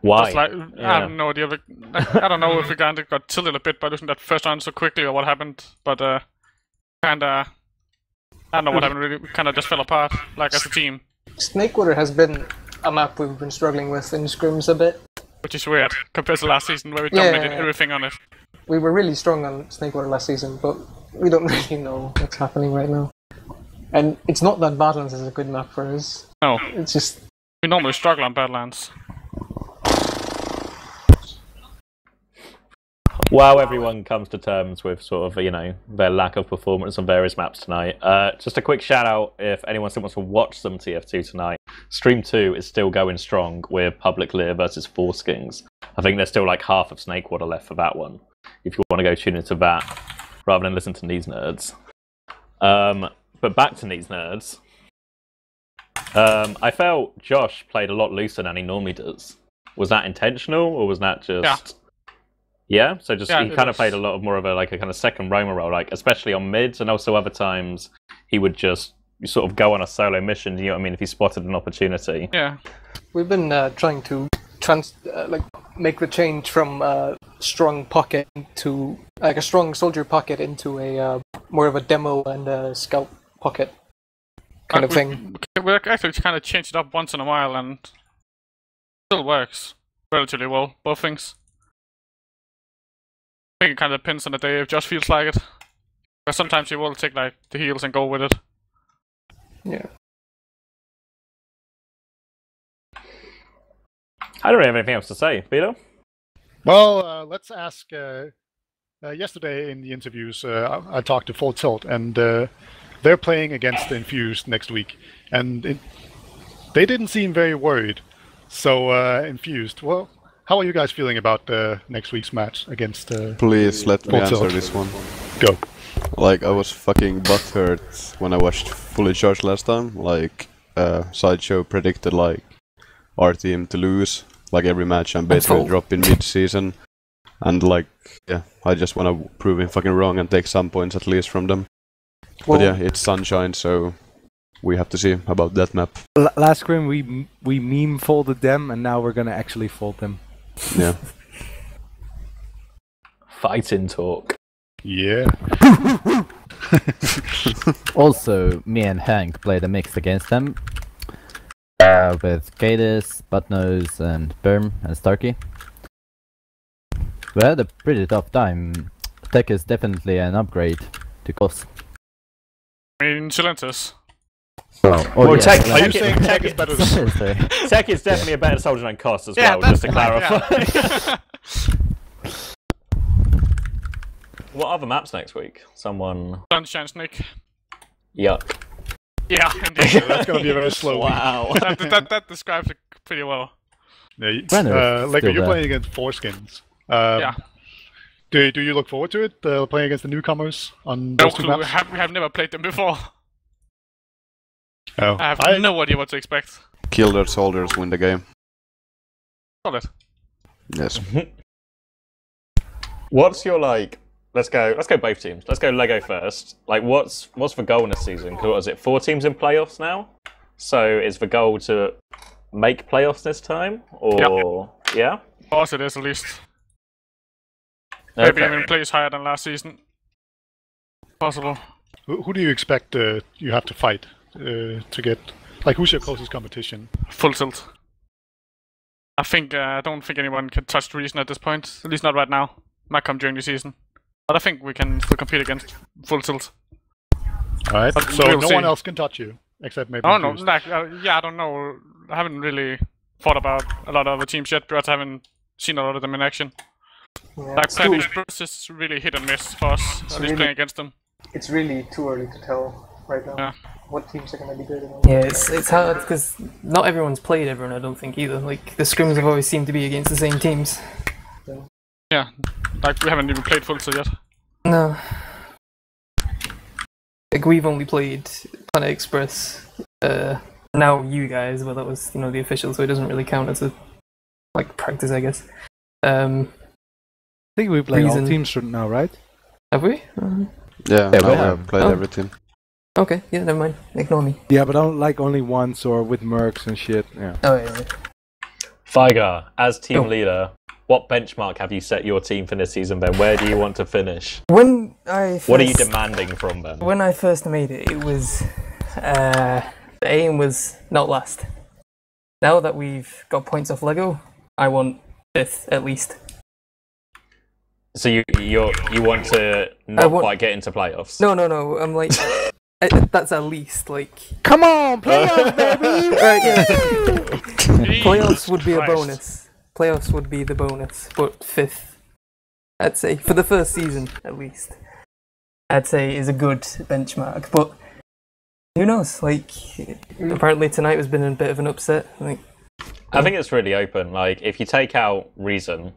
S1: why?
S6: It's like, I have no idea. I don't know if we kind of got tilted a bit by losing that first round so quickly or what happened, but kinda, I don't know what happened really. We kinda just fell apart, like as a team.
S7: Snakewater has been a map we've been struggling with in scrims a bit.
S6: Which is weird, compared to last season where we dominated everything on it.
S7: We were really strong on Snakewater last season, but we don't really know what's happening right now. And it's not that Badlands is a good map for us.
S6: No.
S7: It's just...
S6: We normally struggle on Badlands.
S1: While everyone comes to terms with sort of, their lack of performance on various maps tonight, just a quick shout out if anyone still wants to watch some TF2 tonight. Stream 2 is still going strong with Public Lear versus Forskings. I think there's still like half of Snakewater left for that one, if you want to go tune into that, rather than listen to these nerds. But back to these nerds. I felt Josh played a lot looser than he normally does. Was that intentional, or was that just... Yeah, so just he kind of played a lot of more of a kind of second roamer role, like especially on mids, and also other times he would just sort of go on a solo mission. You know what I mean? If he spotted an opportunity.
S6: Yeah,
S7: we've been trying to make the change from a strong pocket to like a strong soldier pocket into a more of a demo and a scout pocket kind of thing.
S6: We actually kind of changed it up once in a while, and it still works relatively well. Both things. I think it kind of depends on the day if Josh feels like it. But sometimes he will take like the heals and go with it.
S7: Yeah.
S1: I don't really have anything else to say, Peter.
S2: Well, let's ask. Yesterday in the interviews, I talked to Full Tilt, and they're playing against Infused next week, and they didn't seem very worried. So, Infused, well, how are you guys feeling about next week's match against?
S5: Please let me
S2: Full
S5: answer
S2: Tilt?
S5: this one.
S2: Go.
S5: Like, I was fucking butthurt when I watched Fully Charged last time. Like, Sideshow predicted like our team to lose like every match and basically drop in mid-season. And like, yeah, I just want to prove him fucking wrong and take some points at least from them. Well, but yeah, it's Sunshine, so we have to see about that map.
S4: Last scrim we meme folded them, and now we're gonna actually fold them.
S5: Yeah.
S1: Fighting talk.
S2: Yeah.
S8: Also, me and Hank played a mix against them. With Cadis, Buttnose, and Berm, and Starkey. We had a pretty tough time. Tech is definitely an upgrade to Koss.
S6: I mean, Silences.
S8: Well,
S1: Well, Tech
S2: is better than
S8: Sorry.
S1: Tech is definitely a better soldier than Koss as
S6: Yeah,
S1: well, just to
S6: that's
S1: clarify.
S6: Yeah.
S1: What other maps next week? Someone...
S6: Sunshine Snake.
S1: Yuck.
S6: Yeah, indeed.
S2: That's gonna be a very slow week.
S1: Wow.
S6: that describes it pretty well.
S2: Yeah,
S8: Brenner is
S2: Lego,
S8: still
S2: you're
S8: there.
S2: playing against Foreskins.
S6: Yeah.
S2: Do you look forward to it? Playing against the newcomers on
S6: No
S2: those two
S6: clue.
S2: maps?
S6: We have never played them before.
S2: Oh.
S6: I have no idea what to expect.
S5: Kill their soldiers, win the game.
S6: Solid.
S5: Yes.
S1: What's your, like... Let's go both teams. Let's go Lego first. Like, what's the goal in this season? 'Cause what is it, 4 teams in playoffs now? So is the goal to make playoffs this time? Or... Yeah?
S6: For us it is, at least. Maybe
S1: Okay.
S6: even plays higher than last season. Possible.
S2: Who do you expect you have to fight to get? Like, who's your closest competition?
S6: Full tilt. I don't think anyone can touch the Reason at this point. At least not right now. Might come during the season. But I think we can still compete against Full Tilt.
S2: Alright,
S6: But
S2: so
S6: we'll
S2: no
S6: see.
S2: one else can touch you, except maybe
S6: Oh no,
S2: Infused.
S6: like, I don't know. I haven't really thought about a lot of other teams yet, but I haven't seen a lot of them in action.
S7: Yeah,
S6: Like,
S7: it's,
S6: playing
S7: too,
S6: Spurs is really hit and miss for us, at least
S7: really-
S6: playing against them.
S7: it's really too early to tell right now
S6: Yeah.
S7: what teams are going to be good.
S3: Yeah, it's hard because not everyone's played everyone, I don't think, either. Like, the scrims have always seemed to be against the same teams.
S6: Yeah, like, we haven't even played Full Tilt yet.
S3: No. Like, we've only played Planet Express, now you guys, but that was, the official, so it doesn't really count as a, practice, I guess.
S4: I think we play all
S3: Reason.
S4: teams now, right?
S3: Have we?
S5: Yeah,
S8: Yeah,
S5: now
S8: we
S5: we
S8: have.
S5: have played
S3: Oh.
S5: every team.
S3: Okay, yeah, never mind. Ignore me.
S4: Yeah, but only once or with mercs and shit. Yeah.
S3: Oh, yeah.
S1: Thaigrr, as team
S3: Oh.
S1: leader, what benchmark have you set your team for this season, Ben? Where do you want to finish?
S3: When I
S1: What are you
S3: first-
S1: demanding from them?
S3: When I first made it, it was the aim was not last. Now that we've got points off Lego, I want 5th at least.
S1: So you want to not
S3: want-
S1: quite get into playoffs?
S3: No, I'm like that's at least
S4: Come on, playoffs, baby!
S3: right. Yeah.
S6: Jesus
S3: Playoffs would be a
S6: Christ.
S3: bonus. Playoffs would be the bonus, but 5th, I'd say for the first season at least, I'd say is a good benchmark. But who knows? Apparently tonight has been a bit of an upset.
S1: I think it's really open. Like, if you take out Reason,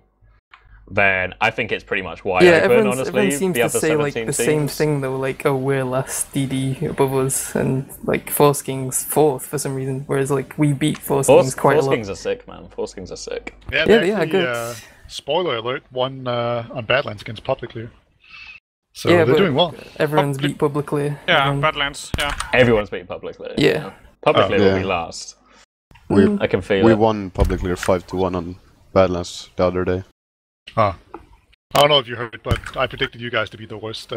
S1: then I think it's pretty much wide open, honestly.
S3: everyone seems
S1: the
S3: to
S1: other
S3: say
S1: 17
S3: the same
S1: teams.
S3: thing though, oh, we're last DD above us, and Foresking's 4th for some reason, whereas we beat Foresking's quite a lot.
S1: Foreskings are sick, man. Foreskings are sick.
S2: Yeah,
S3: Yeah,
S2: they
S3: they are
S2: actually,
S3: good.
S2: spoiler alert, won on Badlands against Public Clear. So
S3: Yeah,
S2: they're
S3: but
S2: doing well.
S3: Everyone's beat publicly.
S6: Yeah,
S3: everyone-
S6: Badlands, yeah.
S1: Everyone's beaten publicly.
S3: Yeah.
S1: Publicly
S5: Oh.
S1: will
S5: Yeah.
S1: be last.
S5: We
S1: I can feel
S5: we
S1: it.
S5: won Public Clear 5-1 on Badlands the other day.
S2: I don't know if you heard it, but I predicted you guys to be the worst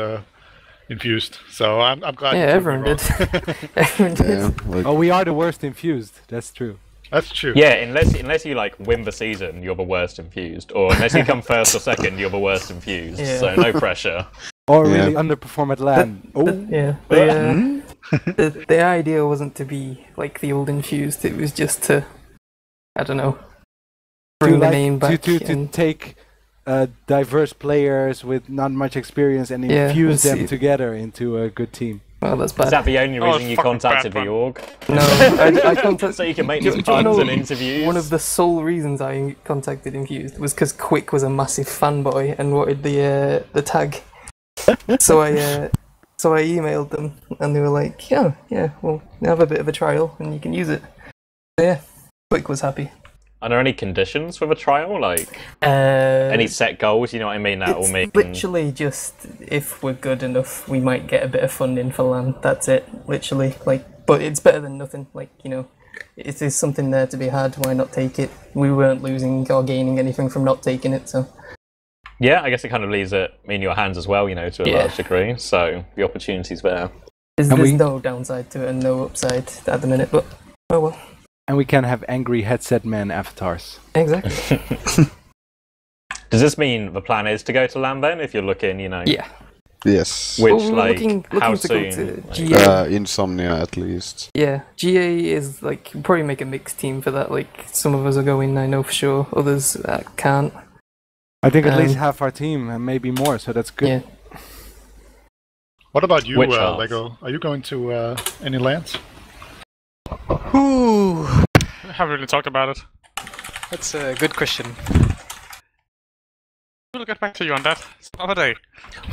S2: Infused. So I'm glad.
S3: Yeah,
S2: you
S3: everyone
S2: proved me
S3: did.
S2: wrong.
S3: Everyone did.
S5: Yeah, like,
S4: Oh, we are the worst Infused. That's true.
S2: That's true.
S1: Yeah, unless you win the season, you're the worst Infused, or unless you come first or second, you're the worst Infused.
S3: Yeah.
S1: So no pressure.
S4: Or
S5: Yeah.
S4: really underperform at LAN.
S3: Yeah. The idea wasn't to be like the old Infused. It was just to, I don't know, bring the name back.
S4: to
S3: and-
S4: take diverse players with not much experience and
S3: Yeah,
S4: infuse
S3: and
S4: them
S3: see-
S4: together into a good team.
S3: well, that's
S1: Is
S3: bad.
S1: that the only
S6: Oh,
S1: reason
S6: it's
S1: you
S6: fucking
S1: contacted
S6: bad,
S1: the
S6: man.
S1: org?
S3: No, I contacted.
S1: So you can make
S3: Do
S1: these
S3: you
S1: puns
S3: know
S1: and interviews?
S3: One of the sole reasons I contacted Infused was because Quik was a massive fanboy and wanted the tag. So I emailed them and they were like, yeah, we'll have a bit of a trial and you can use it. So yeah, Quik was happy.
S1: Are there any conditions for the trial? Like any set goals? You know what I mean? That will
S3: It's
S1: make.
S3: literally just if we're good enough, we might get a bit of funding for LAN. That's it. Literally, but it's better than nothing. Like, you know, it is something there to be had. Why not take it? We weren't losing or gaining anything from not taking it, so.
S1: Yeah, I guess it kind of leaves it in your hands as well, you know, to a large degree. So the opportunity's there.
S3: There's no downside to it and no upside at the minute, but oh well.
S4: And we can have angry headset man avatars.
S3: Exactly.
S1: Does this mean the plan is to go to LAN then, if you're looking, you know?
S3: Yeah.
S5: Yes.
S1: Which,
S3: well,
S1: like,
S3: looking
S1: how
S3: to
S1: soon?
S3: go to GA.
S5: Insomnia, at least.
S3: Yeah, GA is like, we'll probably make a mixed team for that. Like, some of us are going, I know for sure. Others can't.
S4: I think at least half our team, and maybe more, so that's good.
S3: Yeah.
S2: What about you,
S1: Which half?
S2: Lego? Are you going to any lands?
S6: Ooh. I haven't really talked about it.
S7: That's a good question.
S6: We'll get back to you on that. It's another day.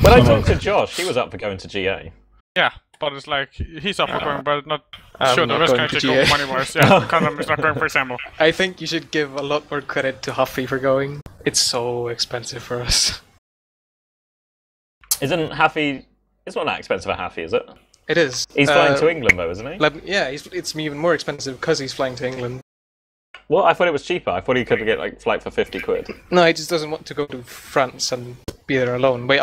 S1: When I talked to Josh, he was up for going to GA.
S6: Yeah, but it's like, he's up for going, but not
S7: I'm
S6: sure the
S7: not
S6: rest
S7: going
S6: can
S7: to
S6: take over
S7: GA.
S6: money-wise. Yeah, CondoM is not going, for example.
S7: I think you should give a lot more credit to Huffy for going. It's so expensive for us.
S1: Isn't Haffy... It's not that expensive for Haffy, is it?
S7: It is.
S1: He's flying to England, though, isn't he?
S7: Yeah, it's even more expensive because he's flying to England.
S1: Well, I thought it was cheaper. I thought he could get, like, flight for 50 quid.
S7: No, he just doesn't want to go to France and be there alone. Wait,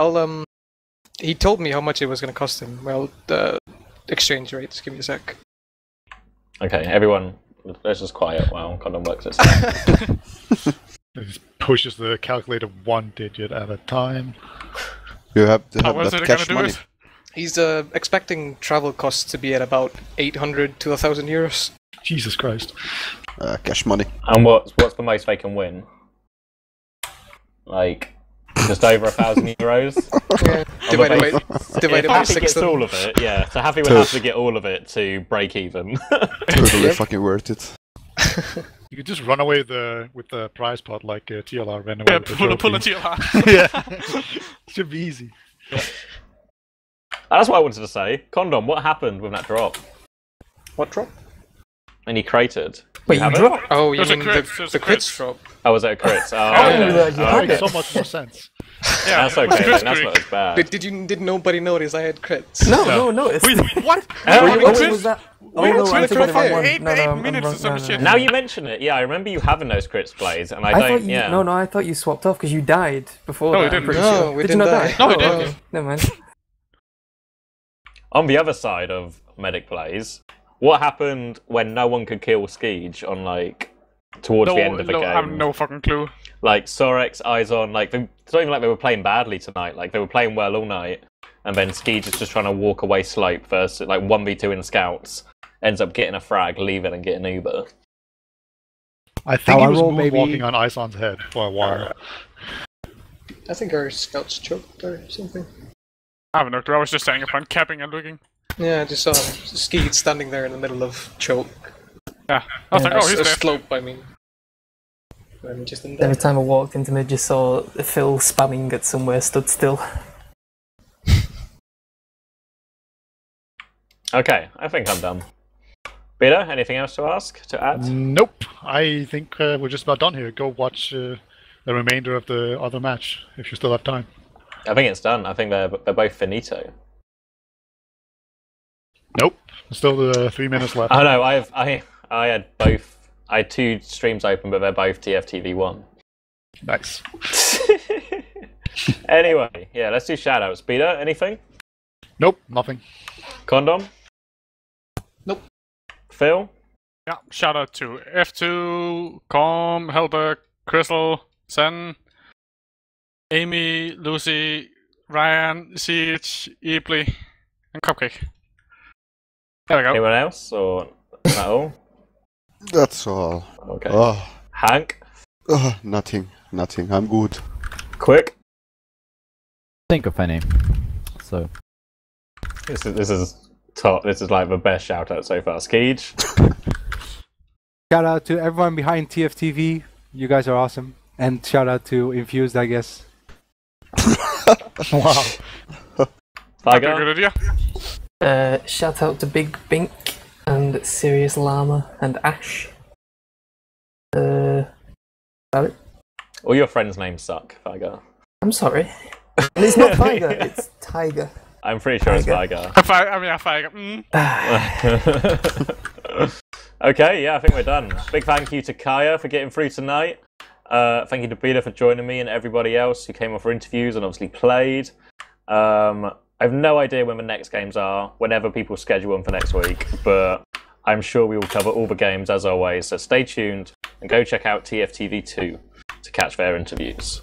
S7: he told me how much it was going to cost him. Well, the exchange rates. Give me a sec.
S1: Okay, everyone, let's just quiet while CondoM works this out.
S2: It just pushes the calculator 1 digit at a time.
S5: You have to
S6: How
S5: have
S6: was
S5: that
S6: it going
S5: cash
S6: to do
S5: money.
S6: it?
S7: He's expecting travel costs to be at about 800 to 1,000 euros.
S2: Jesus Christ.
S5: Cash money.
S1: And what's the most they can win? Like, just over 1,000 euros?
S7: Yeah, divided by
S1: Happy
S7: 6.
S1: gets all of it, yeah. So Happy would have to get all of it to break even.
S5: Totally fucking worth it.
S2: You could just run away with the prize pot like TLR ran away
S6: Yeah,
S2: with the
S6: pull a
S2: trophy.
S6: TLR.
S2: Yeah. Should be easy.
S1: That's what I wanted to say. CondoM, what happened with that drop?
S7: What drop?
S1: And he crated.
S3: Wait, you
S1: have it?
S3: dropped?
S7: Oh, you
S6: There's a
S7: mean
S6: crit, there's
S7: the
S6: a
S7: crits
S6: crit.
S7: drop?
S1: Oh, was it a crit? Oh,
S3: yeah.
S2: That
S1: okay.
S2: makes so much more sense.
S6: Yeah,
S1: That's okay, then. That's not as bad.
S7: Did nobody notice I had crits?
S3: No notice.
S6: What?
S3: Oh, was that? Oh
S7: Wait,
S3: no,
S7: it's
S3: I'm
S7: right
S3: thinking of the
S7: there.
S3: wrong one.
S6: 8
S3: No, I'm
S6: minutes
S3: wrong.
S6: or some
S3: No,
S6: shit.
S1: Now you mention it, yeah, I remember you having those crits plays, and I
S3: I
S1: don't,
S3: thought you,
S1: yeah.
S3: no, I thought you swapped off because you died before
S6: No,
S3: that.
S6: we
S3: I'm
S6: didn't.
S3: pretty
S7: No,
S3: sure.
S7: we
S3: Did
S7: didn't
S3: you not
S7: die.
S3: die?
S6: No, we
S3: Oh,
S6: didn't.
S3: okay. Never mind.
S1: On the other side of medic plays, what happened when no one could kill Skeej on, like, towards the end of the game?
S6: I have no fucking clue.
S1: Like, Sorex, Izon, like, it's not even like they were playing badly tonight, like, they were playing well all night, and then Skeej is just trying to walk away slope versus, like, 1v2 in scouts, ends up getting a frag, leaving and getting Uber.
S2: I think he was
S4: Roll, maybe.
S2: moonwalking on Ison's head for a while.
S7: I think our scouts choked or something.
S6: I have no clue. I was just standing up and capping and looking.
S7: Yeah, I just saw Skeet standing there in the middle of choke.
S6: Yeah. I was like, oh, he's there.
S7: Slope, I mean. I'm just in there.
S3: Every time I walked into mid, just saw Phil spamming at somewhere, stood still.
S1: Okay, I think I'm done. Peter, anything else to ask, to add?
S2: Nope. I think we're just about done here. Go watch the remainder of the other match if you still have time.
S1: I think it's done. I think they're both finito.
S2: Nope. Still 3 minutes left.
S1: Oh no, I had both. I had 2 streams open, but they're both TFTV1.
S2: Nice.
S1: Anyway, yeah, let's do shoutouts. Peter, anything?
S2: Nope. Nothing.
S1: CondoM?
S7: Nope.
S1: Phil?
S6: Yeah, shout out to F2, Com, Helberg, Crystal, Sen, Amy, Lucy, Ryan, Siege, Epley, and Cupcake. There we go.
S1: Anyone else, or is that all?
S5: That's all.
S1: Okay.
S5: Oh,
S1: Hank?
S5: nothing. I'm good.
S1: Quik?
S8: Think of any. So
S1: This is top. This is like the best shout out so far. Skeej?
S4: Shout out to everyone behind TFTV. You guys are awesome. And shout out to Infused, I guess.
S2: Wow.
S6: That'd be a
S1: Thaigrr?
S6: good idea.
S3: Shout out to Big Bink and Serious Llama and Ash. About it.
S1: All your friends' names suck, Thaigrr.
S3: I'm sorry. And it's not Thaigrr, it's Tiger.
S1: I'm pretty sure it's Thaigrr. Okay, yeah, I think we're done. Big thank you to Kaja for getting through tonight. Thank you to Beta for joining me and everybody else who came on for interviews and obviously played. I have no idea when the next games are, whenever people schedule them for next week, but I'm sure we will cover all the games as always, so stay tuned and go check out TFTV2 to catch their interviews.